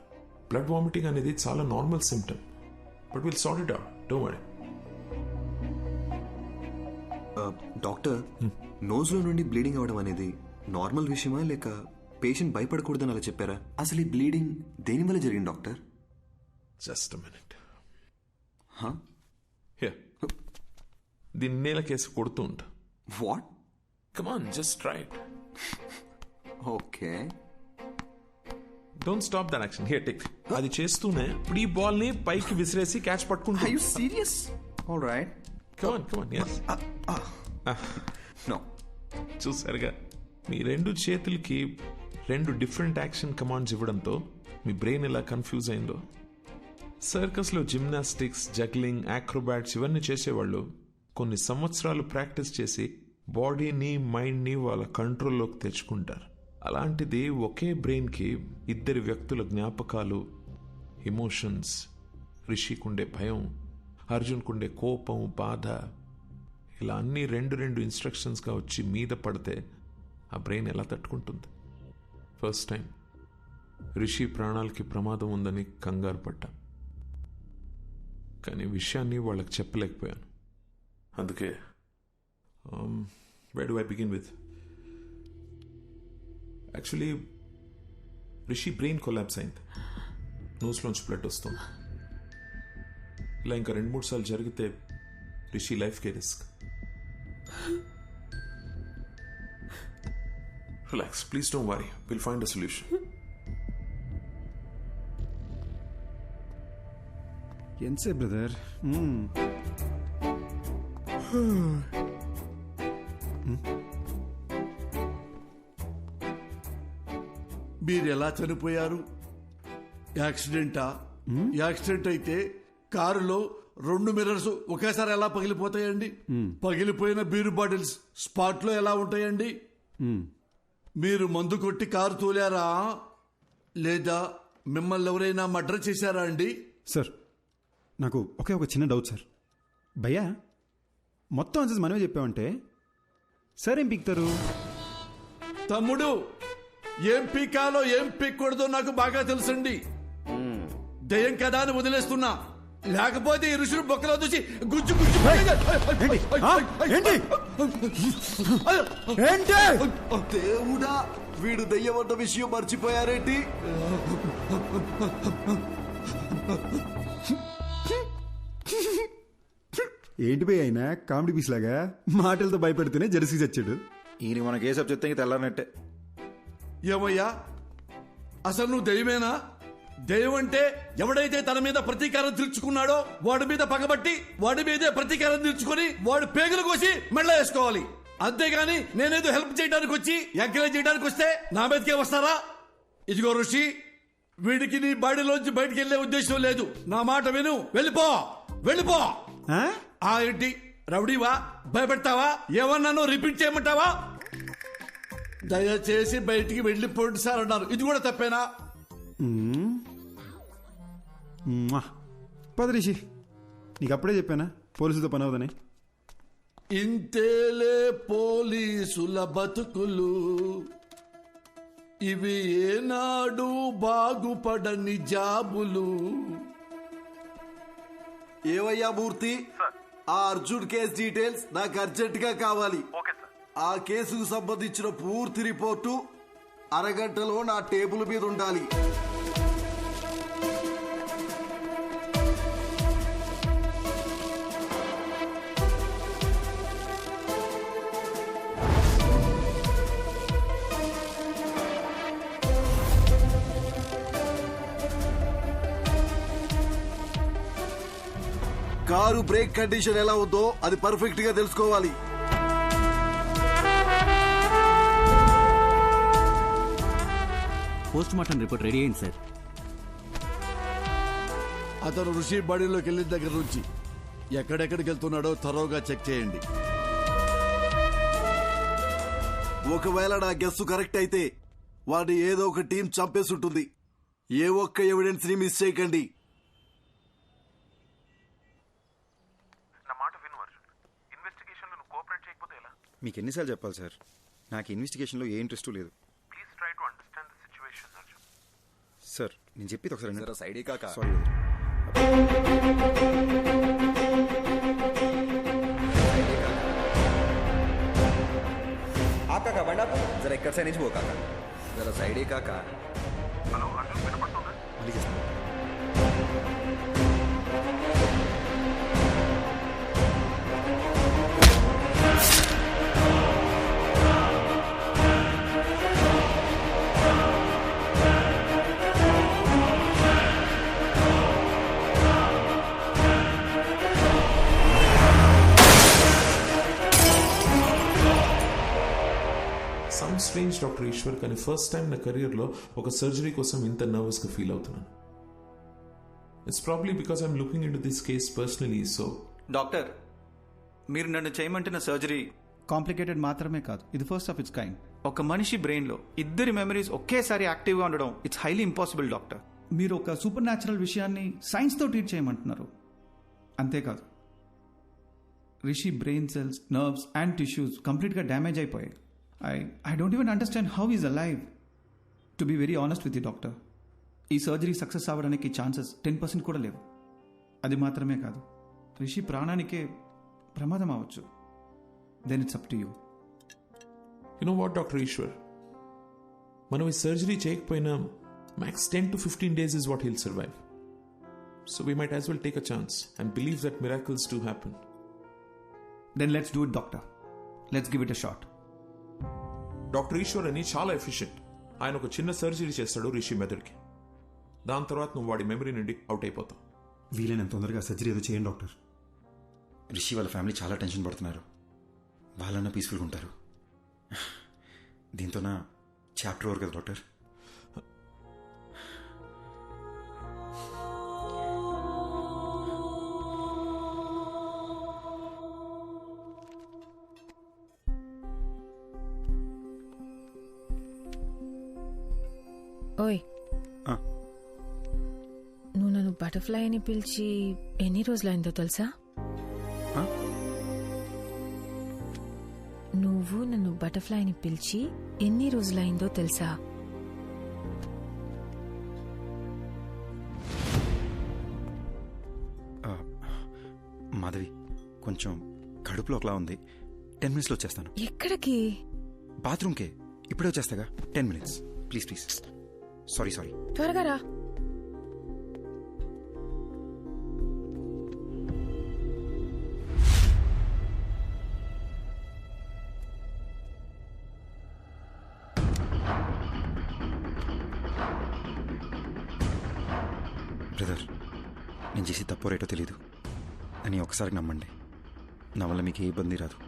బ్లడ్ వామిటింగ్ అనేది చాలా normal symptom, but will sort it out, don't worry. Doctor, నోజ్లో నుండి బ్లీడింగ్ అవడం అనేది నార్మల్ విషయమా, లేక పేషెంట్ భయపడకూడదని అలా చెప్పారా? అసలు ఈ బ్లీడింగ్ దేని వల్ల జరిగింది డాక్టర్? Just minute. దీన్ని నేల కేసు కొడుతూ ఉంటా. What? Come on, just try it. Okay, don't stop that action. Here take. అది చేస్తూనే ఇప్పుడు ఈ బాల్ ని పైకి విసిరేసి క్యాచ్ పట్టుకుంటా. Are you serious? Alright, come on come on. yes. No, చూసారుగా, మీ రెండు చేతులకి రెండు డిఫరెంట్ యాక్షన్ కమాండ్స్ ఇవ్వడంతో మీ బ్రెయిన్ ఎలా కన్ఫ్యూజ్ అయిందో. సర్కస్లో జిమ్నాస్టిక్స్, జగ్లింగ్, యాక్రోబాట్స్ ఇవన్నీ చేసేవాళ్ళు కొన్ని సంవత్సరాలు ప్రాక్టీస్ చేసి బాడీని, మైండ్ని వాళ్ళ కంట్రోల్లోకి తెచ్చుకుంటారు. అలాంటిది ఒకే బ్రెయిన్కి ఇద్దరి వ్యక్తుల జ్ఞాపకాలు, ఎమోషన్స్, రిషికుండే భయం, అర్జున్కుండే కోపం, బాధ, ఇలా అన్నీ రెండు ఇన్స్ట్రక్షన్స్గా వచ్చి మీద పడితే ఆ బ్రెయిన్ ఎలా తట్టుకుంటుంది? ఫస్ట్ టైం రిషి ప్రాణాలకి ప్రమాదం ఉందని కంగారు పడ్డా, కానీ విషయాన్ని వాళ్ళకి చెప్పలేకపోయాను. అందుకే where do I begin with? Actually Rishi brain collapse అయింది, నోస్లోంచి బ్లడ్ వస్తుంది. ఇలా ఇంకా 2-3 సార్లు జరిగితే రిషి లైఫ్కే risk. Relax, please don't worry, will find a solution. ఎంతసేపు బ్రదర్? మీరు ఎలా చనిపోయారు? యాక్సిడెంటా? యాక్సిడెంట్ అయితే కారులో 2 మిర్రర్స్ ఒకేసారి ఎలా పగిలిపోతాయండి? పగిలిపోయిన బీరు బాటిల్స్ స్పాట్ లో ఎలా ఉంటాయండి? మీరు మందు కొట్టి కారు తోలారా, లేదా మిమ్మల్ని ఎవరైనా మర్డర్ చేశారా అండి? సార్, నాకు ఒక చిన్న డౌట్ సార్. భయ్యా, మొత్తం ఆన్సర్స్ మనమే చెప్పామంటే సార్ ఏం పీక్తారు? తమ్ముడు, ఏం పీకాలో ఏం పీక్కూడదో నాకు బాగా తెలుసండి. దయ్యం కదా అని వదిలేస్తున్నా, లేకపోతే ఈ ఋషులు బొక్కలో దూసి గుజ్జు గుజ్జు. దేవుడా, వీడు దయ్యమన్న విషయం మర్చిపోయారేంటి? ఏంటి పోయి అయినా కామెడీ పీస్ లాగా మాటలతో భయపెడితేనే జెర్సీ చచ్చాడు. ఈయన మనకి ఏ సబ్ చెప్తే తెల్లారనట్టే. ఏమయ్యా, అసలు నువ్వు దయ్యమేనా? దయ్యం అంటే ఎవడైతే తన మీద ప్రతీకారం తీర్చుకున్నాడో వాడి మీద పగబట్టి వాడి మీదే ప్రతీకారం తీర్చుకుని వాడు పేగులు కోసి మెళ్ళ వేసుకోవాలి. అంతేగాని నేనేదో హెల్ప్ చేయడానికి వచ్చి ఎంకరేజ్ చేయడానికి వస్తే నా మీదకే వస్తారా? ఇదిగో ఋషి, వీడికి నీ బాడీలోంచి బయటికి వెళ్లే ఉద్దేశం లేదు. నా మాట విను, వెళ్ళిపో వెళ్ళిపో. ఏంటి రౌడీవా? భయపెడతావా? ఏమన్నానో రిపీట్ చేయమంటావా? దయచేసి బయటికి వెళ్ళిపోండి సార్ అన్నారు. ఇది కూడా తప్పేనా? పద రిషి, నీకు అప్పుడే చెప్పానా పోలీసులతో పని అవదని. ఇంతేలే పోలీసుల బతుకులు, ఇవి ఏనాడు బాగుపడని జాబులు. ఏవయ్యా మూర్తి, ఆ అర్జున్ కేసు డీటెయిల్స్ నాకు అర్జెంట్ గా కావాలి. ఆ కేసుకు సంబంధించిన పూర్తి రిపోర్టు అరగంటలో నా టేబుల్ మీద ఉండాలి. కారు బ్రేక్ కండిషన్ ఎలా ఉందో అది పర్ఫెక్ట్ గా తెలుసుకోవాలి. పోస్ట్ మార్టం రిపోర్ట్ రెడీ అయింది సార్. అతను ఋషి బాడీలోకి వెళ్ళిన దగ్గర నుంచి ఎక్కడెక్కడికి వెళ్తున్నాడో తరోగా చెక్ చేయండి. ఒకవేళ నా గెస్సు కరెక్ట్ అయితే వాడిని ఏదో ఒక టీం చంపేసి ఉంటుంది. ఏ ఒక్క ఎవిడెన్స్ ని మిస్ చేయకండి. మీకు ఎన్నిసార్లు చెప్పాలి సార్, నాకు ఇన్వెస్టిగేషన్లో ఏ ఇంట్రెస్ట్ లేదు. సార్ నేను చెప్పేది ఒకసారి సైడ్ కాక సారీ. కాకా బండా జర ఎక్కడ సైడ్ నుంచి పో కాకా, జర సైడే కాకా. మళ్ళీ చేస్తాను. స్ట్రేంజ్ డాక్టర్ ఈశ్వర్, కానీ ఫస్ట్ టైం నా కెరియర్లో ఒక సర్జరీ కోసం ఇంత నర్వస్గా ఫీల్ అవుతున్నాను. It's probably because I'm looking in to this case personally. So doctor, మీరు నన్ను చేయమంటున్న సర్జరీ కాంప్లికేటెడ్ మాత్రమే కాదు, ఇది ఫస్ట్ ఆఫ్ ఇట్స్ కైండ్. ఒక మనిషి బ్రెయిన్లో ఇద్దరి మెమరీస్ ఒకేసారి యాక్టివ్గా ఉండడం ఇట్స్ హైలీ ఇంపాసిబుల్ డాక్టర్. మీరు ఒక సూపర్ న్యాచురల్ విషయాన్ని సైన్స్తో ట్రీట్ చేయమంటున్నారు. అంతేకాదు, Rishi brain cells, nerves and tissues కంప్లీట్గా డ్యామేజ్ అయిపోయాయి. I don't even understand how he's alive. To be very honest with you, doctor, ఈ సర్జరీ సక్సెస్ అవ్వడానికి ఛాన్సెస్ 10% కూడా లేవు. అది మాత్రమే కాదు, రిషి ప్రాణానికే ప్రమాదం అవ్వచ్చు. Then it's up to you. You know what doctor Eeshwar, మనం ఈ సర్జరీ చేయకపోయినా max 10 to 15 days is what he'll survive. So we might as well take a chance and believe that miracles do happen. Then let's do it, doctor. Let's give it a shot. Doctor Eeshwar అని చాలా efficient. ఆయన ఒక చిన్న surgery చేస్తాడు రిషి మెదడుకి. దాని తర్వాత నువ్వు వాడి మెమరీ నుండి అవుట్ అయిపోతావు. వీలైనంత తొందరగా సర్జరీ ఏదో చేయండి డాక్టర్. రిషి వాళ్ళ ఫ్యామిలీ చాలా టెన్షన్ పడుతున్నారు. వాళ్ళన్నా పీస్ఫుల్గా ఉంటారు. దీంతో నా చాప్టర్ ఓవర్ కదా డాక్టర్. ఓయ్, నువ్వు నన్ను బటర్ఫ్లై అని పిలిచి ఎన్ని రోజులైందో తెలుసా? నువ్వు నన్ను బటర్ఫ్లైని పిలిచి ఎన్ని రోజులైందో తెలుసా? మాధవి, కొంచెం కడుపులో ఒకలా ఉంది. 10 minutesలో వచ్చేస్తాను. ఎక్కడికి? బాత్రూమ్కే. ఇప్పుడే వచ్చేస్తాగా. 10 minutes ప్లీజ్ ప్లీజ్. సారీ. త్వరగా రా. బ్రదర్, నేను చేసి తప్పో రేటో తెలీదు అని ఒకసారి నమ్మండి. నా వల్ల మీకు ఏ ఇబ్బంది రాదు.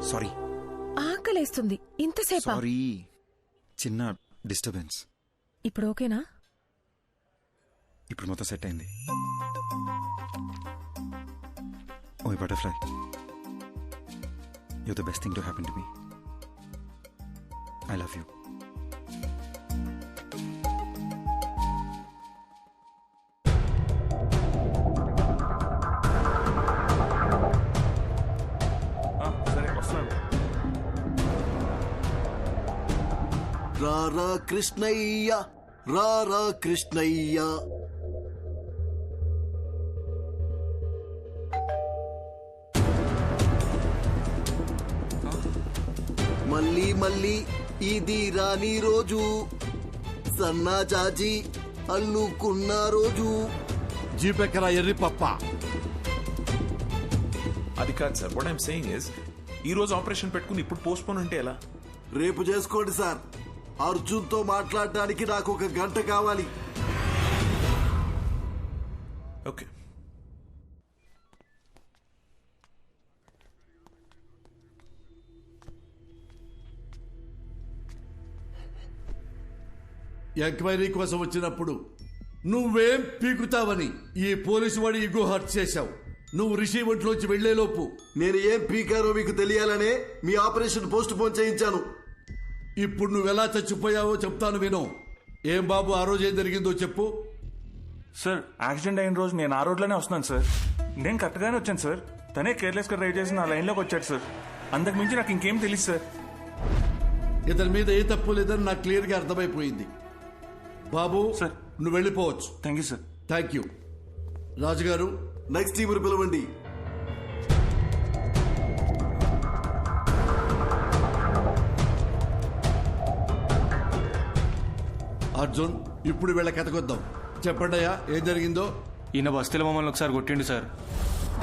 సారీ. ఆకలేస్తుంది. ఇంతసేపా? సారీ, చిన్న డిస్టర్బెన్స్. ఇప్పుడు ఓకేనా? ఇప్పుడు మొత్తం సెట్ అయింది. ఓయ్ butterfly, you're the best thing to happen to me. I love you. రారా కృష్ణయ్య, రారా కృష్ణయ్య. మళ్ళీ మళ్ళీ ఇది రాని రోజు, సన్నాజాజి అల్లుకున్న రోజు. జీపెక్కరా ఎర్రి పప్ప. అది కాదు sir. What I'm saying is, ఈ రోజు ఆపరేషన్ పెట్టుకుని ఇప్పుడు పోస్ట్పోన్ అంటే ఎలా? రేపు చేసుకోండి సార్. అర్జున్తో మాట్లాడడానికి నాకు 1 గంట కావాలి. ఓకే. ఎంక్వైరీ కోసం వచ్చినప్పుడు నువ్వేం పీకుతావని ఈ పోలీసు వాడి ఇగో హర్ట్ చేశావు. నువ్వు రిషి ఒంట్లోంచి వెళ్లేలోపు నేను ఏం పీకారో మీకు తెలియాలనే మీ ఆపరేషన్ పోస్ట్ పోన్ చేయించాను. ఇప్పుడు నువ్వెలా చచ్చిపోయావో చెప్తాను విను. ఏం బాబు, ఆ రోజు ఏం జరిగిందో చెప్పు. సార్, యాక్సిడెంట్ అయిన రోజు నేను ఆ రోడ్లోనే వస్తున్నాను సార్. నేను కరెక్ట్గానే వచ్చాను సార్. తనే కేర్లెస్గా డ్రైవ్ చేసి నా లైన్లోకి వచ్చాడు సార్. అంతకు మించి నాకు ఇంకేం తెలియదు సార్. ఇతని మీద ఏ తప్పు లేదని నాకు క్లియర్గా అర్థమైపోయింది. బాబు సార్, నువ్వు వెళ్ళిపోవచ్చు. Thank you sir. Thank you. రాజుగారు, నెక్స్ట్ టీం పిలవండి. అర్జున్, ఇప్పుడు వీళ్ళ కథకొద్దాం. చెప్పండి అయ్యా, ఏం జరిగిందో. ఈయన బస్తీలో మమ్మల్ని ఒకసారి కొట్టిండు సార్.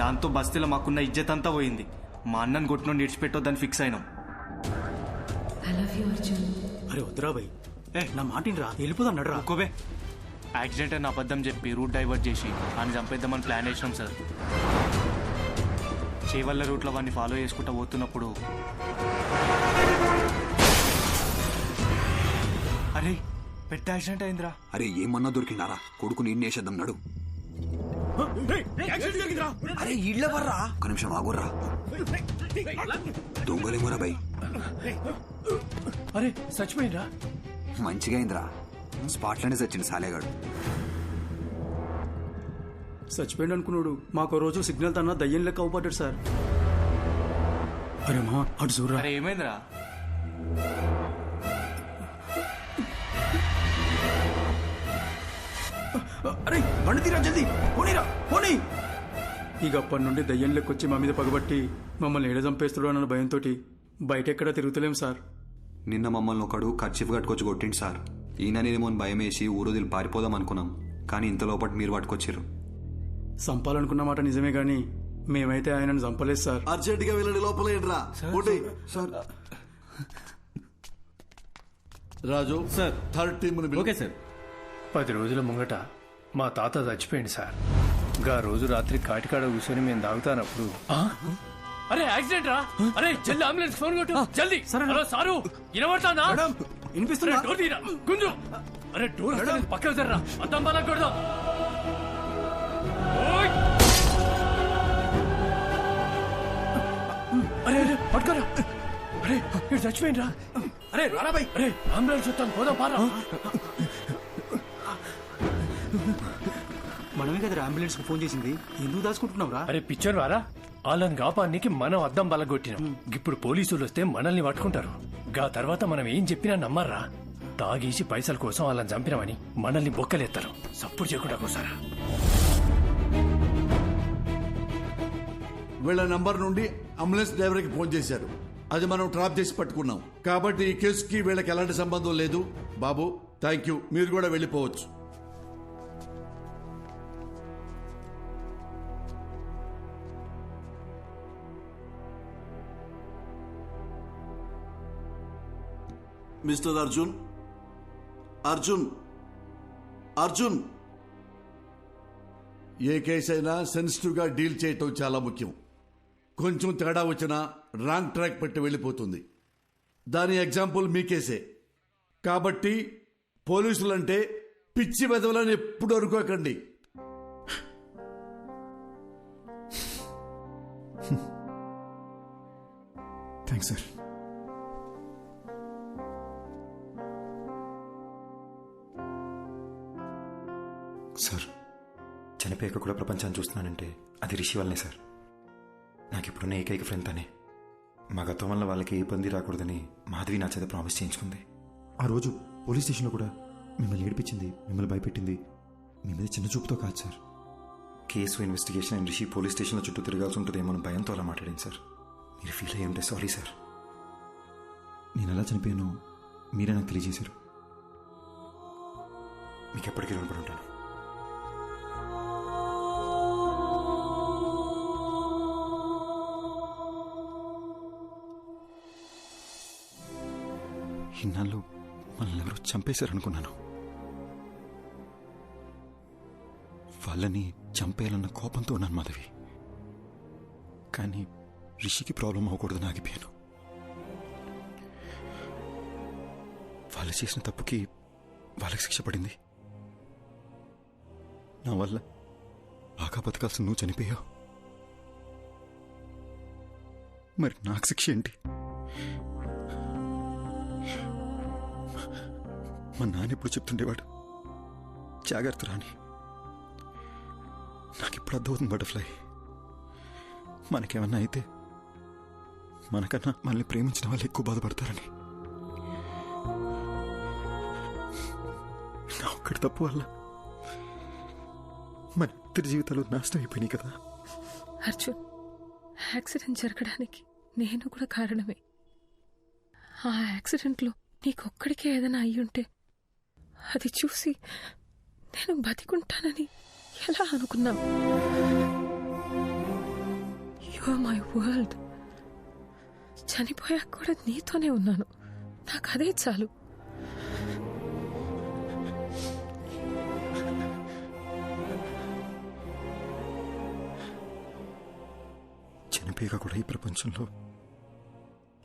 దాంతో బస్తీలో మాకున్న ఇజ్జత్ అంతా పోయింది. మా అన్నను కొట్టిన విడిచిపెట్టొద్దని ఫిక్స్ అయినాం. అరే వద్దురా భయ్, నా మాటినరా, వెళ్ళిపోదాం నడరా. ఒక్కోవే యాక్సిడెంట్ అని అబద్ధం చెప్పి రూట్ డైవర్ట్ చేసి ఆయన చంపేద్దామని ప్లాన్ వేసినాం సార్. చేవల్ల రూట్లో వాడిని ఫాలో చేసుకుంటూ పోతున్నప్పుడు అరే పెద్ద యాక్సిడెంట్ అయిందిరా. అరే ఏమన్నా దొరికిందారా? కొడుకుని ఇన్నేసేద్దాం నడు. అరే ఇళ్ళ వర్రా, ఒక నిమిషం ఆగుర్రా. దొంగలేమోరా బై. అరే చచ్చిపోయిందా? మంచిగా అయిందిరా, స్పాట్లోనే చచ్చింది సాలేగాడు. చచ్చిపోయింది అనుకున్నాడు. మాకు రోజు సిగ్నల్ తన్నా దయ్యం లెక్క అవుపడ్డాడు సార్. అరే మా అటు చూడరా. అరే ఏమైందిరా? అరే బండి తీరా జల్దీ, పోనీరా పోనీ. ఇక అప్పటి నుండి దయ్యం లెక్కొచ్చి మా మీద పగబట్టి మమ్మల్ని ఏడ చంపేస్తాడు అన్న భయంతో బయట ఎక్కడా తిరుగుతలేం సార్. నిన్న మమ్మల్ని ఒకడు కర్చీఫ్ కట్టుకొచ్చి కొట్టిండు సార్. ఈయననేమో భయం వేసి ఊరోదిలు పారిపోదాం అనుకున్నాం, కానీ ఇంతలోపటి మీరు పట్టుకొచ్చారు. చంపాలనుకున్న మాట నిజమే గాని మేమైతే ఆయనను చంపలేదు సార్. అర్జెంట్ గా వెళ్ళండి, లోపల ఏంట్రా sir. Raju sir, third team. Okay sir. 10 రోజుల ముంగట మా తాత చచ్చిపోయింది సార్. గా రోజు రాత్రి కాటికాడ కూర్చొని మేము తాగుతానప్పుడు అరే యాక్సిడెంట్ రా. అరే జల్ది అంబులెన్స్ ఫోన్ కొట్టు జల్ది. హలో సారు వినబడతానా? వినిపిస్తున్నా. డోర్ తీరా గుంజు. అరే డోర్ పక్కకు జర్రా, అద్దం బాగా కొడదాం. అరే అరే పట్టుకోరా. అరే ఇక్కడ చచ్చిపోయిండ్రా. అరే రారా బై. అరే అంబులెన్స్ వస్తాను, పోదాం పారా. మనమే కదా అంబులెన్స్ ఫోన్ చేసింది, ఎందుకు దాచుకుంటున్నావు రా? అరే పిక్చర్ వారా, వాళ్ళని కాపానికి మనం అద్దం బలగొట్టినాం. ఇప్పుడు పోలీసులు వస్తే మనల్ని పట్టుకుంటారు. గా తర్వాత మనం ఏం చెప్పినా నమ్మర్రా. తాగేసి పైసల కోసం వాళ్ళని చంపినామని మనల్ని బొక్కలేస్తారు. సపోర్ట్ చేయకుండా కోసారా. వీళ్ళ నంబర్ నుండి అంబులెన్స్ డ్రైవర్కి ఫోన్ చేశారు. అది మనం ట్రాప్ చేసి పట్టుకున్నాం. కాబట్టి ఈ కేసుకి వీళ్ళకి ఎలాంటి సంబంధం లేదు. బాబు థ్యాంక్ యూ, మీరు కూడా వెళ్ళిపోవచ్చు. మిస్టర్ అర్జున్, అర్జున్, అర్జున్. ఏ కేసు అయినా సెన్సిటివ్ గా డీల్ చేయటం చాలా ముఖ్యం. కొంచెం తేడా వచ్చినా రాంగ్ ట్రాక్ పెట్టి వెళ్ళిపోతుంది. దాని ఎగ్జాంపుల్ మీ కేసే. కాబట్టి పోలీసులంటే పిచ్చి వెదవలని ఎప్పుడు అనుకోకండి. Thanks sir. సార్ చనిపోయాక కూడా ప్రపంచాన్ని చూస్తున్నానంటే అది రిషి వల్లనే సార్. నాకు ఇప్పుడున్న ఏకైక ఫ్రెండ్ తనే. మా గతం వల్ల వాళ్ళకి ఏ ఇబ్బంది రాకూడదని మాధవి నా చేత ప్రామిస్ చేయించుకుంది. ఆ రోజు పోలీస్ స్టేషన్లో కూడా మిమ్మల్ని ఏడిపించింది, మిమ్మల్ని భయపెట్టింది మీ మీద చిన్న చూపుతో కాదు sir. Case investigation and Rishi police స్టేషన్లో చుట్టూ తిరగాల్సి ఉంటుందేమో భయంతో అలా మాట్లాడింది సార్. మీరు ఫీల్ అయ్యి ఉంటే సారీ సార్. నేను ఎలా చనిపోయానో మీరే నాకు తెలియజేశారు. మీకు ఎప్పటికీ రుణపడి ఉంటాను. ఇన్నాళ్ళు మనల్ని ఎవరో చంపేశారనుకున్నాను. వాళ్ళని చంపేయాలన్న కోపంతో ఉన్నాను మాధవి. కానీ రిషికి ప్రాబ్లం అవ్వకూడదని ఆగిపోయాను. వాళ్ళు చేసిన తప్పుకి వాళ్ళకి శిక్ష పడింది. నా వల్ల బాగా బతకాల్సిన నువ్వు చనిపోయావు. మరి నాకు శిక్ష ఏంటి? మా నాన్న ఇప్పుడు చెప్తుండేవాడు, జాగ్రత్త రాని. నాకు ఇప్పుడు అర్థమవుతుంది బటర్ఫ్లై. మనకేమన్నా అయితే మనకన్నా మనల్ని ప్రేమించిన వాళ్ళు ఎక్కువ బాధపడతారని. నా ఒక్కడి తప్పు వల్ల మన ఇద్దరి జీవితాలు నాశనం అయిపోయినాయి కదా. అర్జున్, యాక్సిడెంట్ జరగడానికి నేను కూడా కారణమే. ఆ యాక్సిడెంట్లో నీకొక్కడికే ఏదైనా అయ్యుంటే అది చూసి నేను బతికుంటానని ఎలా అనుకున్నావు? You are my world. చనిపోయాక కూడా నీతోనే ఉన్నాను. నాకు అదే చాలు. చనిపోయాక కూడా ఈ ప్రపంచంలో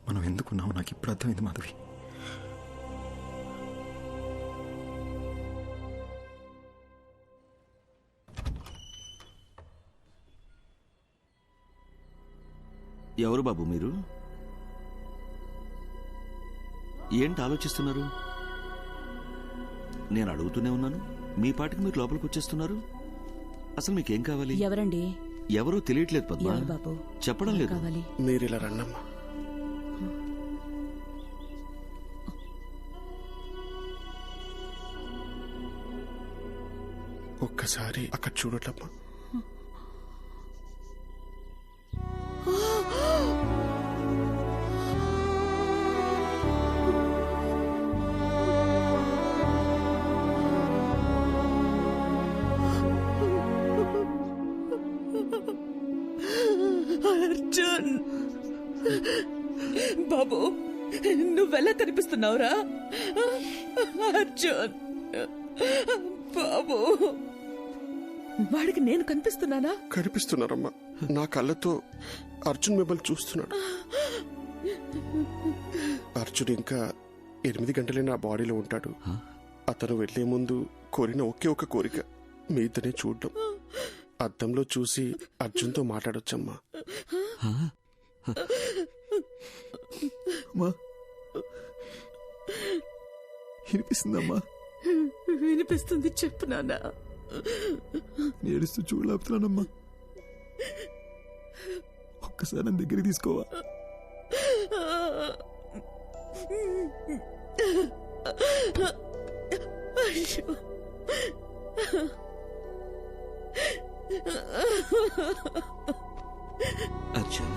మనం ఎందుకున్నామో నాకు ఇప్పుడు అర్థమైంది మాధవి. ఎవరు బాబు మీరు? ఏంటి ఆలోచిస్తున్నారు? నేను అడుగుతూనే ఉన్నాను, మీ పాటికి మీరు లోపలికి వచ్చేస్తున్నారు. అసలు మీకేం కావాలి? ఎవరండి? ఎవరో తెలియట్లేదు పద్మా. బాబు చెప్పడం లేదు. మీరు ఇలా రండమ్మా. ఒక్కసారి అక్కడ చూడట్లమ్మా. అర్జున్ బాబు, నువ్వెలా కనిపిస్తున్నావురా? అర్జున్ బాబు, వాడికి నేను కనిపిస్తున్నానా? కనిపిస్తున్నారమ్మా. నా కళ్ళతో అర్జున్ మిమ్మల్ని చూస్తున్నాడు. అర్జున్ ఇంకా 8 గంటలే నా బాడీలో ఉంటాడు. అతను వెళ్లే ముందు కోరిన ఒకే ఒక కోరిక మీ ఇద్దరిని చూడడం. అద్దంలో చూసి అర్జున్తో మాట్లాడొచ్చమ్మా. వినిపిస్తుందమ్మా? వినిపిస్తుంది, చెప్పు నాన్న. ఏడుస్తూ చూడలేపుతున్నానమ్మా. ఒక్కసారి నన్ను దగ్గరికి తీసుకోవా? అయ్యో, అర్జున్,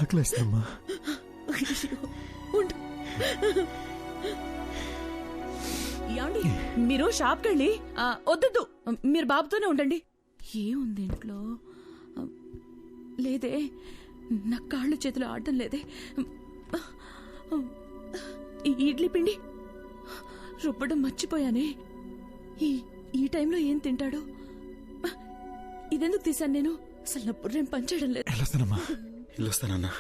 ఆకలేస్తుందమ్మా. ఏమండి, మీరు షాప్కి వెళ్ళి వద్దు, మీరు బాబుతోనే ఉండండి. ఏముంది ఇంట్లో? లేదే, నా కాళ్ళు చేతులు ఆడటం లేదే. ఈ ఇడ్లీ పిండి రుబ్బడం మర్చిపోయానే. ఈ టైంలో ఏం తింటాడు? ఇదెందుకు తీశాను నేను? అసలు నా బుర్రేం పనిచేయడం లేదు. వెళ్ళొస్తానన్నా.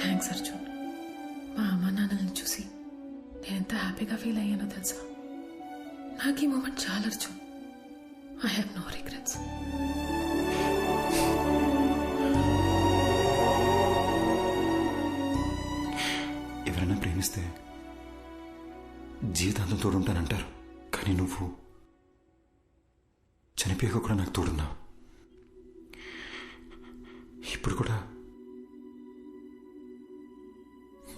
థ్యాంక్స్ అర్జున్. మా అమ్మ నాన్నలను చూసి నేను ఎంత హ్యాపీగా ఫీల్ అయ్యానో తెలుసా? నాకు ఈ మూమెంట్ చాలా Arjun. I have no regrets. ఎవరైనా ప్రేమిస్తే జీవితాంతం తోడుంటానంటారు, కానీ నువ్వు చనిపోయాక కూడా నాకు తోడున్నావు. ఇప్పుడు కూడా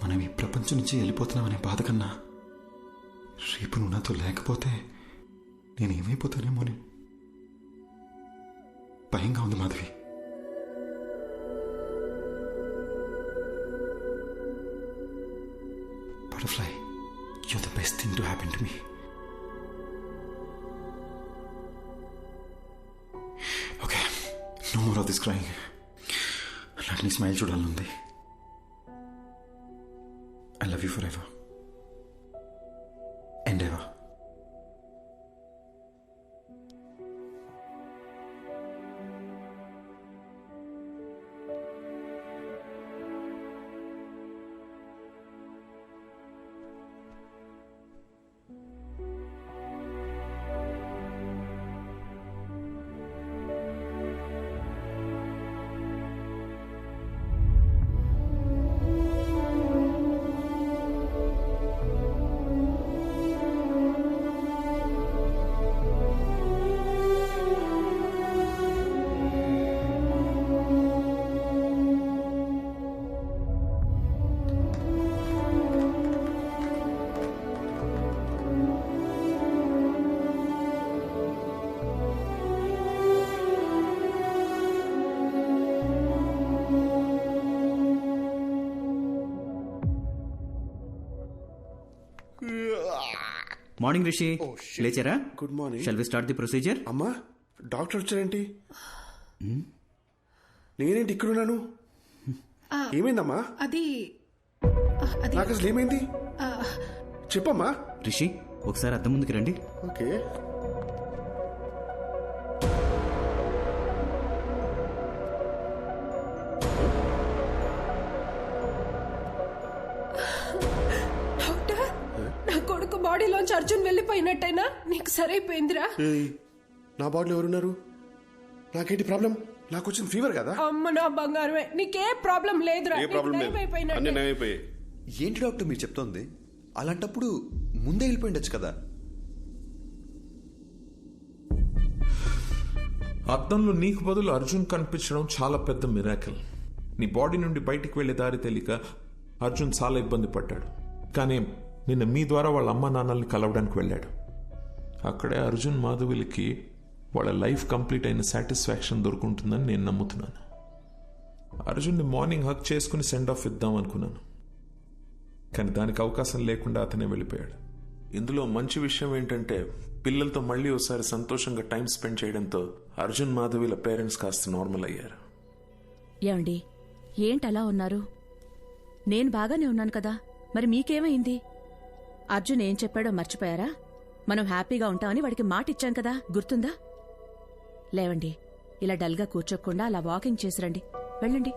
మనం ఈ ప్రపంచం నుంచి వెళ్ళిపోతున్నామనే బాధ కన్నా రేపు నువ్వు నాతో లేకపోతే నేనేమైపోతానేమోని భయంగా ఉంది Madhavi. Butterfly, you're the best thing to happen to me. Okay, no more of this crying. నాకు నీ స్మైల్ చూడాలనుంది. I love you forever. Morning Rishi, లేచారా? Good morning. Shall we start the procedure? అమ్మా, డాక్టర్ వచ్చారేంటి? నేనేంటి ఇక్కడున్నాను? ఏమైందమ్మా? అది నాకు అసలు ఏమైంది చెప్పమ్మా. రిషి, ఒకసారి అద్దం ముందుకు రండి. ఓకే. డాక్టర్, నా కొడుకు బాడీలోంచి అర్జున్ వెళ్ళిపోయినట్టయినా నీకు సరైపోయిందిరా. నా బాడీలో ఎవరున్నారు? నాకేంటి ప్రాబ్లం? నాకు వచ్చిన ఫీవర్ కదా. అమ్మ నా బంగారమే, నీకే ప్రాబ్లం లేదురా. ఏ ప్రాబ్లం లేదు, అన్ని నయమైపోయాయి. ఏంటి డాక్టర్ మీరు చెప్తోంది? అలాంటప్పుడు ముందే వెళ్ళిపోయిండొచ్చు కదా. అద్దంలో నీకు బదులు అర్జున్ కనిపించడం చాలా పెద్ద మిరాకిల్. నీ బాడీ నుండి బయటికి వెళ్లే దారి తెలియక అర్జున్ చాలా ఇబ్బంది పడ్డాడు. కానీ నిన్న మీ ద్వారా వాళ్ళ అమ్మ నాన్నల్ని కలవడానికి వెళ్ళాడు. అక్కడే అర్జున్ మాధవిలకి వాళ్ళ లైఫ్ కంప్లీట్ అయిన సాటిస్ఫాక్షన్ దొరుకుంటుందని నేను నమ్ముతున్నాను. అర్జున్ని మార్నింగ్ హక్ చేసుకుని సెండ్ ఆఫ్ ఇద్దాం అనుకున్నాను, కానీ దానికి అవకాశం లేకుండా అతనే వెళ్ళిపోయాడు. ఇందులో మంచి విషయం ఏంటంటే పిల్లలతో మళ్ళీ ఒకసారి సంతోషంగా టైం స్పెండ్ చేయడంతో అర్జున్ మాధవిల పేరెంట్స్ కాస్త నార్మల్ అయ్యారు. ఏమండి, ఏంటలా ఉన్నారు? నేను బాగానే ఉన్నాను కదా, మరి మీకేమైంది? అర్జున్ ఏం చెప్పాడో మర్చిపోయారా? మనం హ్యాపీగా ఉంటామని వాడికి మాట ఇచ్చాం కదా, గుర్తుందా? లేవండి, ఇలా డల్గా కూర్చోకుండా అలా వాకింగ్ చేసిరండి. వెళ్ళండి.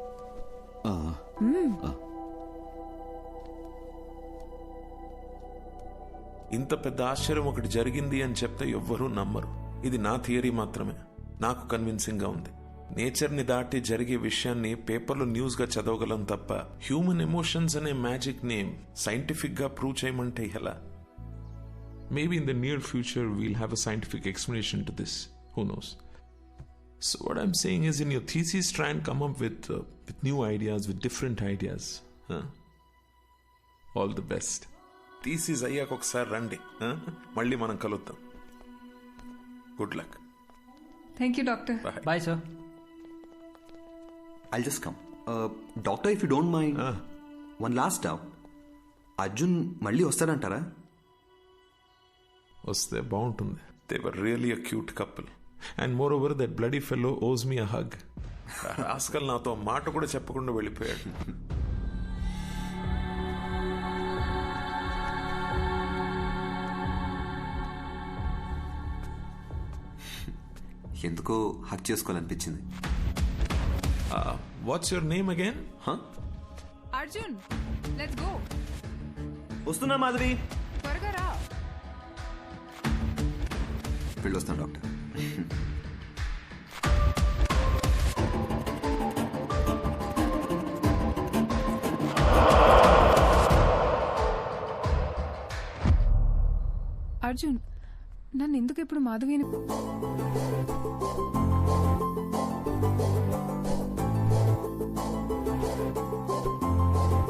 ఇంత పెద్ద ఆశ్చర్యం ఒకటి జరిగింది అని చెప్తే ఎవ్వరూ నమ్మరు. ఇది నా థియరీ మాత్రమే, నాకు కన్విన్సింగ్ గా ఉంది. నేచర్ని దాటి జరిగే విషయాన్ని పేపర్లో న్యూస్ గా చదవగలం తప్ప హ్యూమన్ ఎమోషన్స్ అనే మ్యాజిక్ ని సైంటిఫిక్ గా ప్రూవ్ చేయమంటే ఎలా? Maybe in the near future we'll have a scientific explanation to this. Who knows? So what I'm saying is, in your thesis, try and come up with new ideas, with different ideas. Huh? All the best. Thesis అయ్యాక ఒకసారి రండి, మళ్ళీ మనం కలుద్దాం. Good luck. Thank you doctor. Bye sir. I'll just come. Doctor, if you don't mind, one last doubt. Arjun మళ్ళీ వస్తాడంటారా? వస్తే బాగుంటుంది. They were really a cute couple. And moreover, that bloody fellow owes me a hug. Rascal నాతో మాట కూడా చెప్పకుండా వెళ్ళిపోయాడు. ఎందుకో hug చేసుకోవాలనిపించింది. What's your name again? Arjun, let's go. వస్తున్నా మాధవి. త్వరగా రా. వెళ్ళొస్తాను డాక్టర్. అర్జున్, నన్ను ఎందుకు ఎప్పుడు మాధవిని